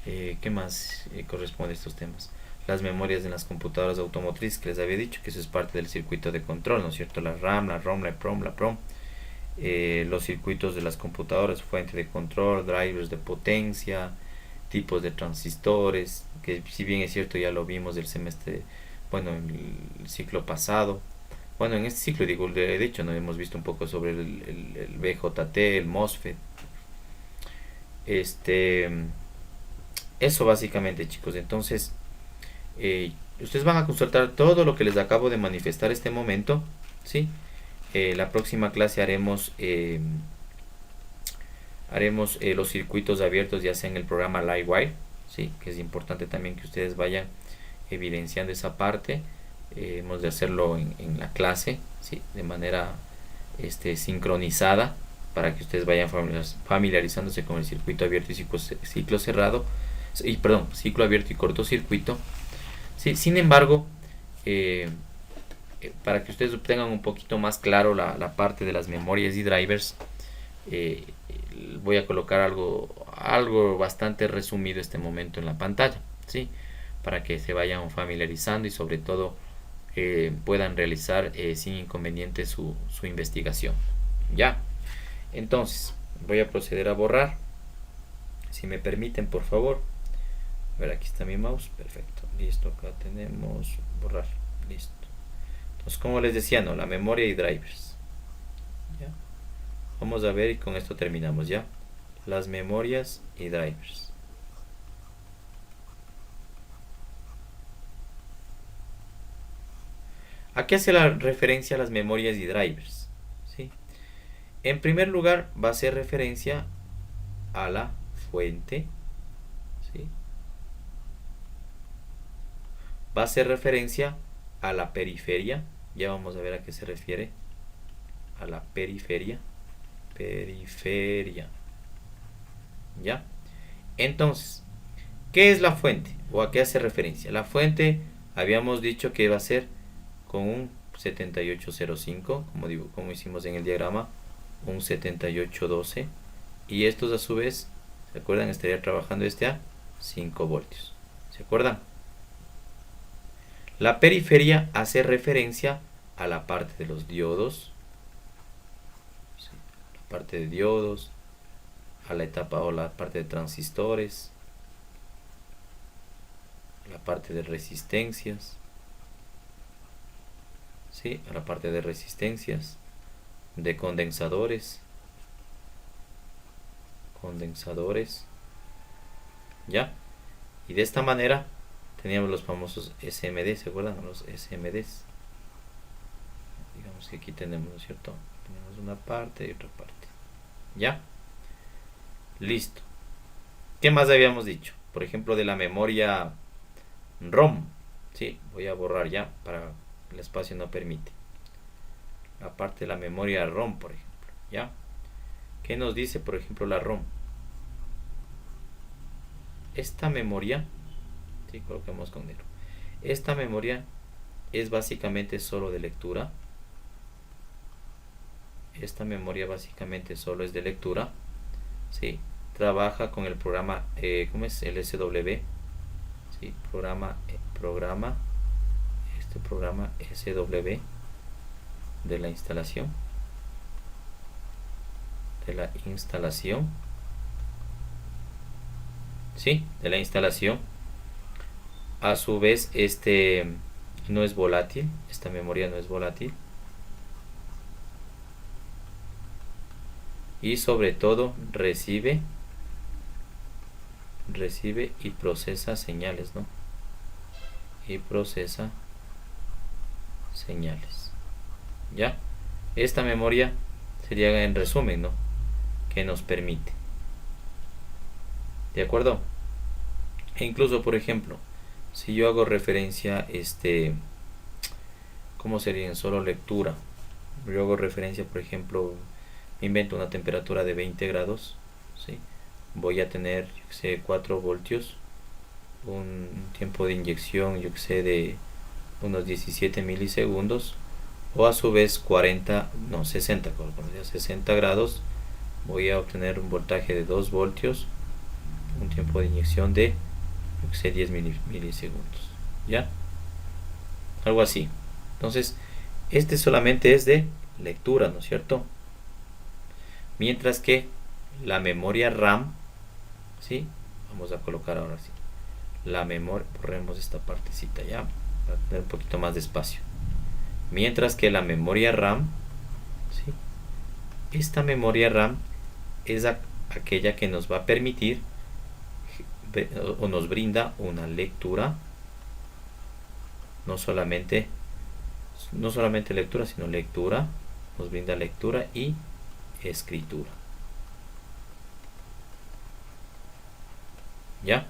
¿Qué más corresponde a estos temas? Las memorias de las computadoras automotrices, que les había dicho que eso es parte del circuito de control, ¿no es cierto? La RAM, la ROM, la EPROM, la PROM. Los circuitos de las computadoras, fuente de control, drivers de potencia, tipos de transistores, que si bien es cierto ya lo vimos del semestre, bueno, en el ciclo pasado. Bueno, en este ciclo, digo, de hecho, no hemos visto un poco sobre el BJT, el MOSFET. Eso básicamente, chicos. Entonces, ustedes van a consultar todo lo que les acabo de manifestar este momento, ¿sí? La próxima clase haremos los circuitos abiertos, ya sea en el programa Livewire, ¿sí? Que es importante también que ustedes vayan evidenciando esa parte. Hemos de hacerlo en la clase, ¿sí? De manera sincronizada, para que ustedes vayan familiarizándose con el circuito abierto y ciclo cerrado, ciclo abierto y cortocircuito, ¿sí? Sin embargo, para que ustedes tengan un poquito más claro la parte de las memorias y drivers, voy a colocar algo bastante resumido este momento en la pantalla, ¿sí? Para que se vayan familiarizando y sobre todo puedan realizar sin inconveniente su investigación. Ya, entonces voy a proceder a borrar, si me permiten, por favor. A ver, aquí está mi mouse, perfecto, listo, acá tenemos borrar, listo. Entonces, como les decía, no, la memoria y drivers. ¿Ya? Vamos a ver y con esto terminamos ya. Las memorias y drivers. ¿A qué hace la referencia a las memorias y drivers? ¿Sí? En primer lugar, va a hacer referencia a la fuente. ¿Sí? Va a hacer referencia a la periferia. Ya vamos a ver a qué se refiere. A la periferia. Periferia. ¿Ya? Entonces, ¿qué es la fuente? ¿O a qué hace referencia? La fuente habíamos dicho que va a ser con un 7805, como hicimos en el diagrama, un 7812. Y estos a su vez, ¿se acuerdan? Estaría trabajando a 5 voltios. ¿Se acuerdan? La periferia hace referencia a la parte de los diodos, ¿sí? La parte de diodos, a la etapa o la parte de transistores, la parte de resistencias, ¿sí? A la parte de resistencias, de condensadores, ¿ya? Y de esta manera teníamos los famosos SMD, ¿se acuerdan? Los SMDs. Digamos que aquí tenemos, ¿no es cierto? Tenemos una parte y otra parte. ¿Ya? Listo. ¿Qué más habíamos dicho? Por ejemplo, de la memoria ROM. Sí, voy a borrar ya para el espacio no permite. La parte de la memoria ROM, por ejemplo. ¿Ya? ¿Qué nos dice, por ejemplo, la ROM? Esta memoria, sí, coloquemos con negro. Esta memoria es básicamente solo de lectura. Esta memoria básicamente solo es de lectura. Sí, trabaja con el programa, ¿cómo es? El SW. Sí, programa, este programa SW de la instalación. Sí, de la instalación. A su vez, no es volátil. Esta memoria no es volátil. Y sobre todo recibe y procesa señales, ¿no? Y procesa señales. ¿Ya? Esta memoria sería en resumen, ¿no? Que nos permite. ¿De acuerdo? E incluso, por ejemplo, si yo hago referencia, ¿cómo sería en solo lectura? Yo hago referencia, por ejemplo, invento una temperatura de 20 grados, ¿sí? Voy a tener, yo sé, 4 voltios, un tiempo de inyección, yo que sé, de unos 17 milisegundos, o a su vez 60 grados, voy a obtener un voltaje de 2 voltios, un tiempo de inyección de, yo que sé, 10 milisegundos, ¿ya? Algo así. Entonces, este solamente es de lectura, ¿no es cierto? Mientras que la memoria RAM, ¿sí? Vamos a colocar ahora sí. La memoria, borremos esta partecita ya, para tener un poquito más de espacio. Mientras que la memoria RAM, ¿sí? Esta memoria RAM es aquella que nos va a permitir o nos brinda una lectura, no solamente lectura, sino lectura, nos brinda lectura y escritura. ¿Ya?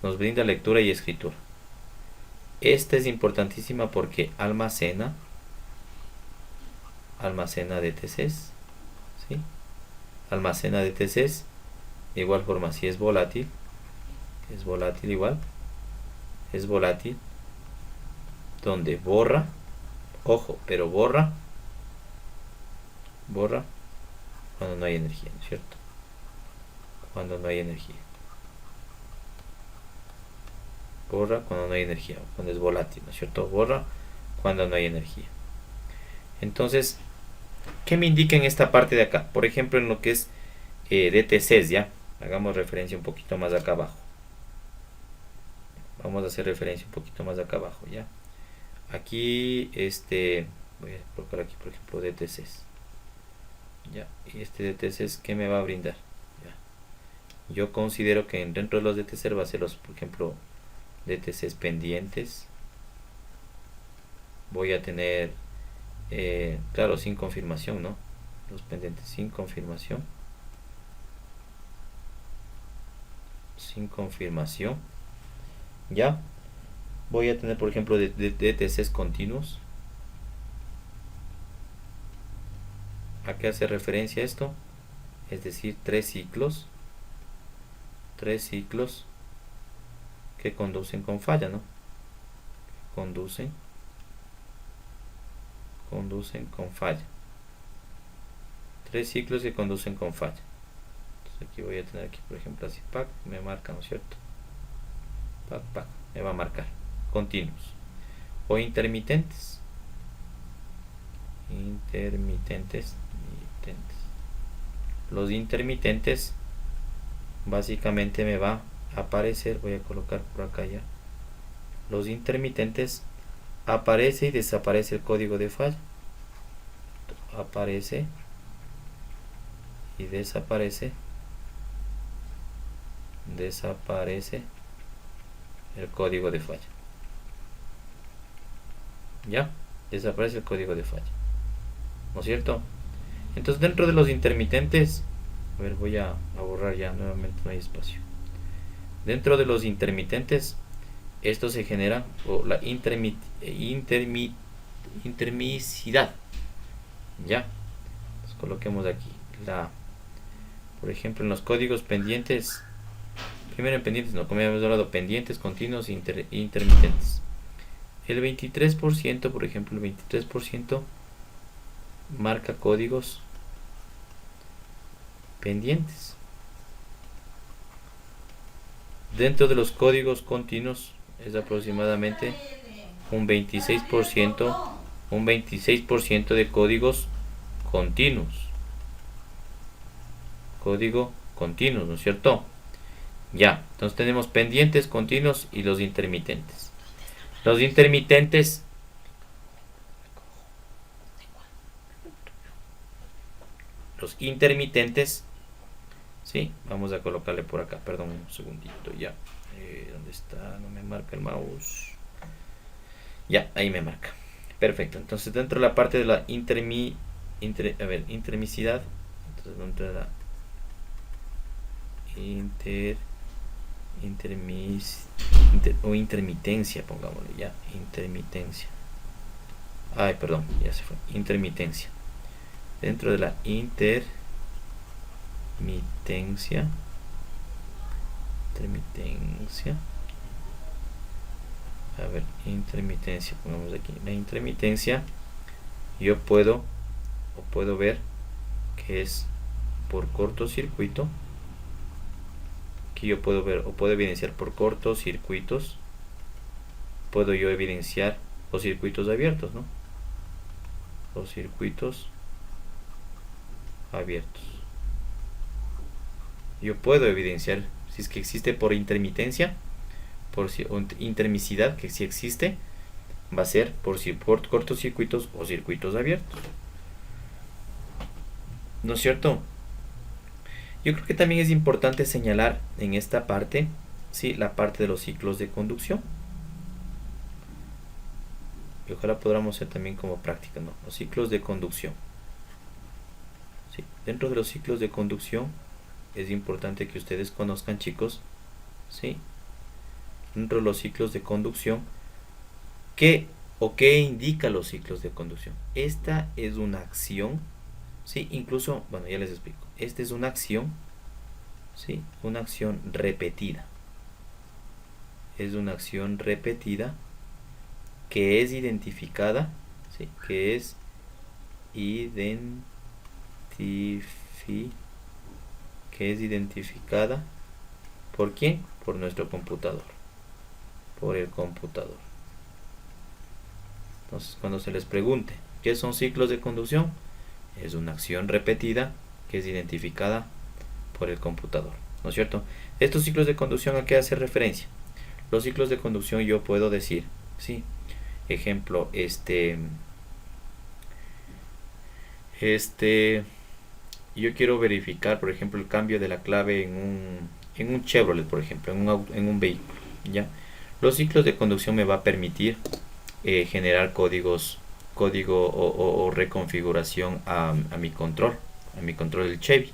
Nos brinda lectura y escritura. Esta es importantísima porque almacena DTCs, ¿sí? Almacena DTCs. De igual forma, si es volátil igual, es volátil, donde borra, ojo, pero borra cuando no hay energía, ¿no es cierto? Cuando no hay energía. Borra cuando no hay energía, cuando es volátil, ¿no es cierto? Borra cuando no hay energía. Entonces, ¿qué me indica en esta parte de acá? Por ejemplo, en lo que es DTCs, ¿ya? Hagamos referencia un poquito más acá abajo. Vamos a hacer referencia un poquito más acá abajo, ¿ya? Aquí, voy a colocar aquí, por ejemplo, DTCs. ¿Ya? Y este DTCs, ¿qué me va a brindar? ¿Ya? Yo considero que dentro de los DTCs va a ser los, por ejemplo, DTCs pendientes. Voy a tener, claro, sin confirmación, ¿no? Los pendientes sin confirmación. Sin confirmación. ¿Ya? Voy a tener, por ejemplo, DTCs continuos. ¿A qué hace referencia esto? Es decir, 3 ciclos. 3 ciclos que conducen con falla, ¿no? Conducen con falla. 3 ciclos que conducen con falla. Entonces aquí voy a tener aquí, por ejemplo, así, pack, me marca, ¿no es cierto? Pack, me va a marcar. Continuos. O intermitentes. Los intermitentes básicamente me va a aparecer, voy a colocar por acá ya. Los intermitentes, aparece y desaparece el código de falla. Aparece y desaparece el código de falla. ¿Ya? Desaparece el código de falla, ¿no es cierto? Entonces, dentro de los intermitentes A ver, voy a borrar ya nuevamente, no hay espacio. Dentro de los intermitentes, esto se genera por la intermicidad. Ya, pues coloquemos aquí por ejemplo, en los códigos pendientes, primero en pendientes, no, como ya hemos hablado, pendientes, continuos, intermitentes. El 23%, por ejemplo, el 23% marca códigos pendientes. Dentro de los códigos continuos es aproximadamente un 26% de códigos continuos. Código continuo, ¿no es cierto? Ya, entonces tenemos pendientes, continuos y los intermitentes. Los intermitentes ¿sí? Vamos a colocarle por acá, perdón, un segundito, ya. ¿Dónde está? No me marca el mouse. Ya, ahí me marca. Perfecto, entonces dentro de la parte de la intermicidad, entonces dentro de la intermitencia, pongámosle ya, intermitencia. Ay, perdón, ya se fue. Intermitencia. Dentro de la intermitencia. A ver, intermitencia, pongamos aquí. La intermitencia, yo puedo ver que es por cortocircuito. Aquí yo puedo ver o puedo evidenciar por cortocircuitos. Puedo yo evidenciar los circuitos abiertos, ¿no? Los circuitos abiertos. Yo puedo evidenciar si es que existe por intermitencia, por intermicidad, que si existe, va a ser por cortocircuitos o circuitos abiertos. ¿No es cierto? Yo creo que también es importante señalar en esta parte, sí, la parte de los ciclos de conducción. Y ojalá podamos hacer también como práctica, ¿no? Los ciclos de conducción. Sí, dentro de los ciclos de conducción es importante que ustedes conozcan, chicos, ¿sí? Dentro de los ciclos de conducción, ¿qué indica los ciclos de conducción? Esta es una acción, ¿sí? Incluso, bueno, ya les explico. Esta es una acción, ¿sí? Una acción repetida. Es una acción repetida que es identificada, ¿sí? Que es identificada ¿por quién? Por nuestro computador, por el computador. Entonces, cuando se les pregunte ¿qué son ciclos de conducción? Es una acción repetida que es identificada por el computador, ¿no es cierto? Estos ciclos de conducción, ¿a qué hace referencia? Los ciclos de conducción yo puedo decir, ¿sí? Ejemplo, yo quiero verificar, por ejemplo, el cambio de la clave en un Chevrolet, por ejemplo, en un vehículo, ¿ya? Los ciclos de conducción me va a permitir generar código o reconfiguración a mi control del Chevy.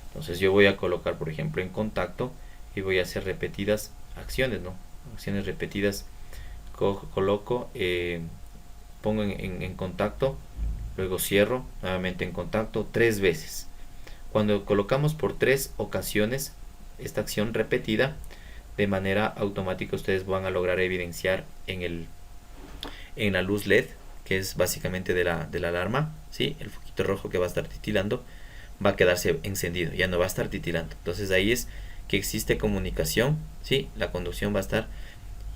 Entonces yo voy a colocar, por ejemplo, en contacto y voy a hacer repetidas acciones, ¿no? Acciones repetidas. Coloco, pongo en contacto, luego cierro nuevamente en contacto 3 veces. Cuando colocamos por 3 ocasiones esta acción repetida, de manera automática ustedes van a lograr evidenciar en la luz LED, que es básicamente de la alarma, ¿sí? El foquito rojo que va a estar titilando va a quedarse encendido, ya no va a estar titilando. Entonces ahí es que existe comunicación, ¿sí? La conducción va a estar,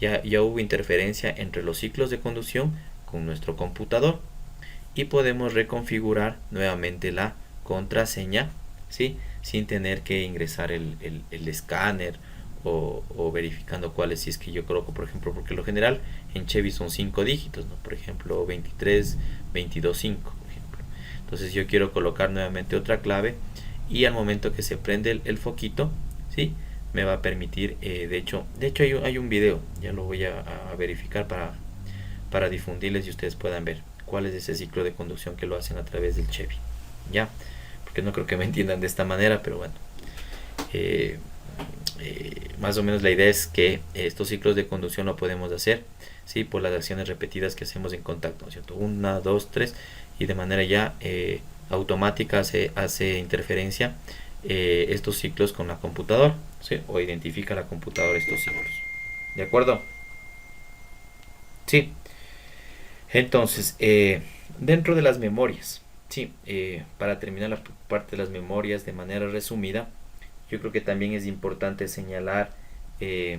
ya hubo interferencia entre los ciclos de conducción con nuestro computador y podemos reconfigurar nuevamente la contraseña, ¿sí? Sin tener que ingresar el escáner o verificando cuáles, si es que yo coloco, por ejemplo, porque lo general en Chevy son 5 dígitos, ¿no? Por ejemplo 23, 22, 5, por ejemplo. Entonces yo quiero colocar nuevamente otra clave y al momento que se prende el foquito, ¿sí? Me va a permitir, de hecho hay un video, ya lo voy a verificar para difundirles y ustedes puedan ver cuál es ese ciclo de conducción que lo hacen a través del Chevy, ya. porque no creo que me entiendan de esta manera, pero bueno. Eh, Más o menos la idea es que estos ciclos de conducción lo podemos hacer, ¿sí? Por las acciones repetidas que hacemos en contacto, ¿no es cierto? 1, 2, 3, y de manera ya automática hace interferencia estos ciclos con la computadora, ¿sí? O identifica la computadora estos ciclos. ¿De acuerdo? Sí. Entonces, dentro de las memorias, sí, para terminar la parte de las memorias de manera resumida, yo creo que también es importante señalar eh,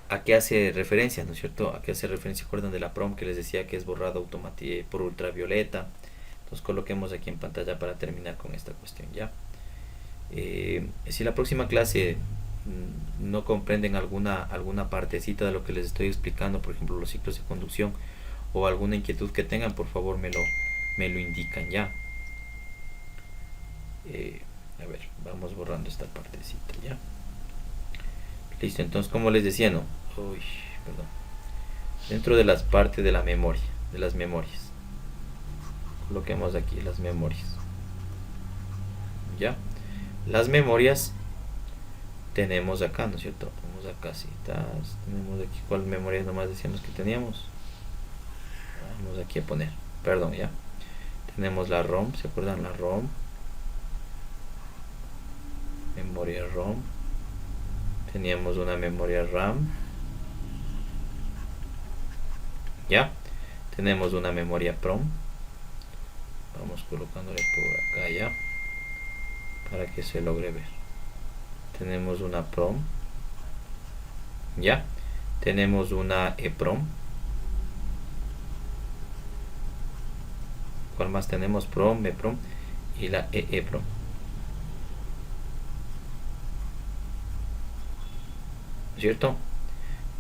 a qué hace referencia, ¿no es cierto? A qué hace referencia, acuerdan de la PROM que les decía que es borrado por ultravioleta. Entonces coloquemos aquí en pantalla para terminar con esta cuestión, ¿ya? Si la próxima clase no comprenden alguna partecita de lo que les estoy explicando, por ejemplo los ciclos de conducción, o alguna inquietud que tengan, por favor me lo indican, ¿ya? A ver, vamos borrando esta partecita, ¿ya? Listo, entonces como les decía, no, uy, perdón, dentro de las partes de la memoria, de las memorias, coloquemos aquí las memorias, ¿ya? Las memorias tenemos acá, ¿no es cierto? Vamos acá, citas, tenemos aquí cuál memoria nomás decíamos que teníamos. Vamos aquí a poner, perdón, ya. Tenemos la ROM, ¿se acuerdan? La ROM, memoria ROM. Teníamos una memoria RAM, ya. Tenemos una memoria PROM. Vamos colocándole por acá ya, para que se logre ver. Tenemos una PROM, ya. Tenemos una EPROM. ¿Cuál más tenemos? PROM, EPROM y la EEPROM. ¿Cierto?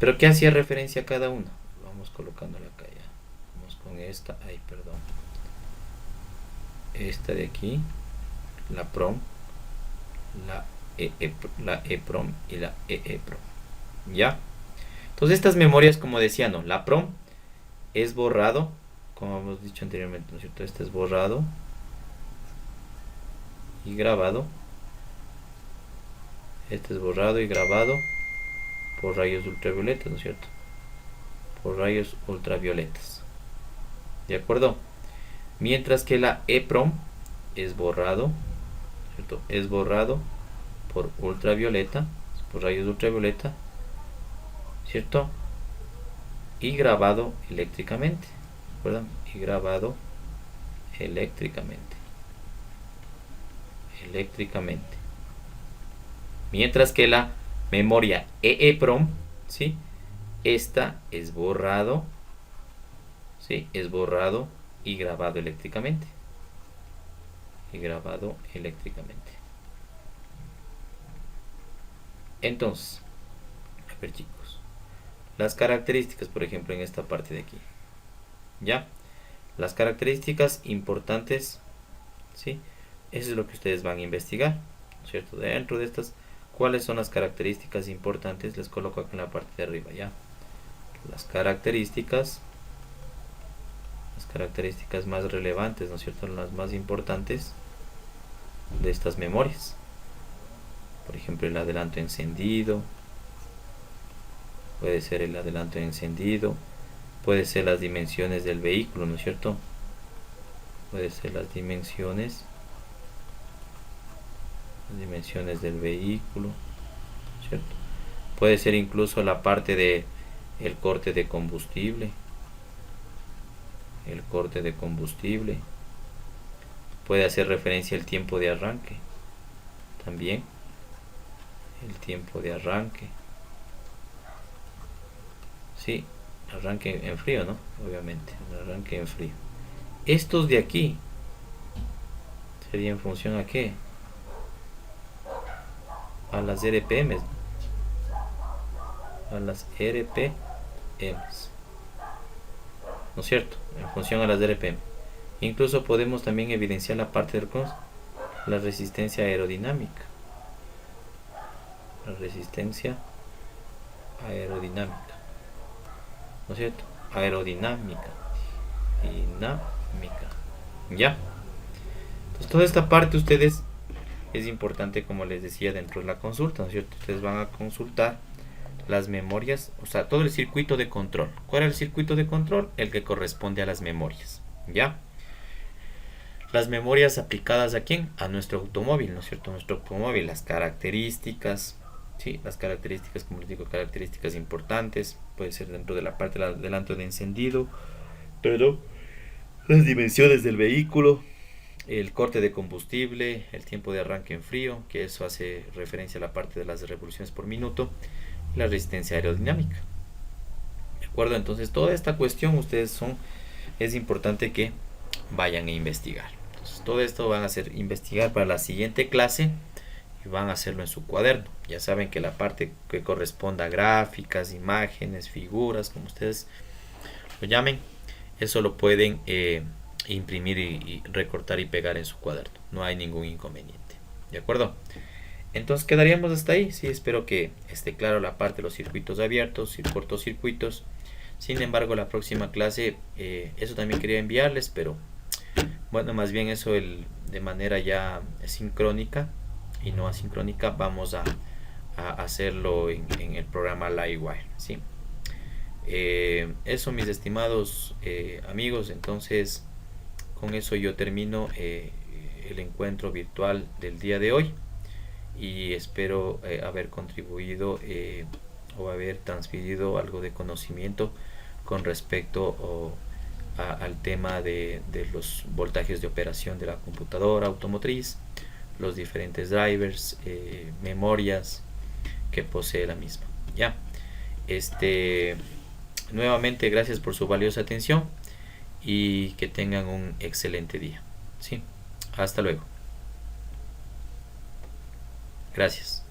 Pero ¿qué hacía referencia a cada una? Vamos colocándola acá ya. Vamos con esta. Ay, perdón. Esta de aquí. La PROM. La EPROM y la EEPROM. ¿Ya? Entonces estas memorias, como decía, no. La PROM es borrado, como hemos dicho anteriormente, ¿no es cierto? Este es borrado y grabado. Este es borrado y grabado por rayos ultravioletas, ¿no es cierto? Por rayos ultravioletas. ¿De acuerdo? Mientras que la EPROM es borrado, ¿cierto? Es borrado por ultravioleta, por rayos ultravioleta, ¿cierto? Y grabado eléctricamente, ¿recuerdan? Y grabado eléctricamente. Mientras que la memoria EEPROM, ¿sí? Esta es borrado, ¿sí? Es borrado y grabado eléctricamente. Entonces, a ver chicos, las características, por ejemplo, en esta parte de aquí, ¿ya? Las características importantes, ¿sí? Eso es lo que ustedes van a investigar, ¿cierto? Dentro de estas, ¿cuáles son las características importantes? Les coloco aquí en la parte de arriba, ¿ya? Las características más relevantes, ¿no es cierto? Las más importantes de estas memorias. Por ejemplo, el adelanto encendido. Puede ser el adelanto encendido. Puede ser las dimensiones del vehículo, ¿no es cierto? Puede ser las dimensiones del vehículo, ¿cierto? Puede ser incluso la parte de el corte de combustible. Puede hacer referencia al tiempo de arranque. También el tiempo de arranque. Sí, arranque en frío, ¿no? Obviamente, arranque en frío. Estos de aquí sería en función a qué? A las RPMs. ¿No es cierto? En función a las RPM. Incluso podemos también evidenciar la parte del COS, la resistencia aerodinámica. ¿No es cierto? Aerodinámica. ¿Ya? Entonces, toda esta parte ustedes es importante, como les decía, dentro de la consulta, ¿no es cierto? Ustedes van a consultar las memorias, o sea, todo el circuito de control. ¿Cuál es el circuito de control? El que corresponde a las memorias, ¿ya? Las memorias aplicadas ¿a quién? A nuestro automóvil, ¿no es cierto? Nuestro automóvil, las características, sí, las características, como les digo, características importantes, puede ser dentro de la parte del adelanto de encendido, pero las dimensiones del vehículo, el corte de combustible, el tiempo de arranque en frío, que eso hace referencia a la parte de las revoluciones por minuto, y la resistencia aerodinámica. ¿De acuerdo? Entonces, toda esta cuestión es importante que vayan a investigar. Entonces, todo esto van a hacer investigar para la siguiente clase y van a hacerlo en su cuaderno. Ya saben que la parte que corresponda a gráficas, imágenes, figuras, como ustedes lo llamen, eso lo pueden imprimir y recortar y pegar en su cuaderno. No hay ningún inconveniente. ¿De acuerdo? Entonces quedaríamos hasta ahí. Sí, espero que esté claro la parte de los circuitos abiertos y cortocircuitos. Sin embargo, la próxima clase, eso también quería enviarles, pero bueno, más bien eso de manera ya sincrónica y no asincrónica, vamos a hacerlo en el programa Livewire, ¿sí? Eso, mis estimados amigos. Entonces, con eso yo termino el encuentro virtual del día de hoy y espero haber contribuido o haber transmitido algo de conocimiento con respecto al tema de los voltajes de operación de la computadora automotriz, los diferentes drivers, memorias que posee la misma. Ya, nuevamente gracias por su valiosa atención y que tengan un excelente día. Sí, hasta luego. Gracias.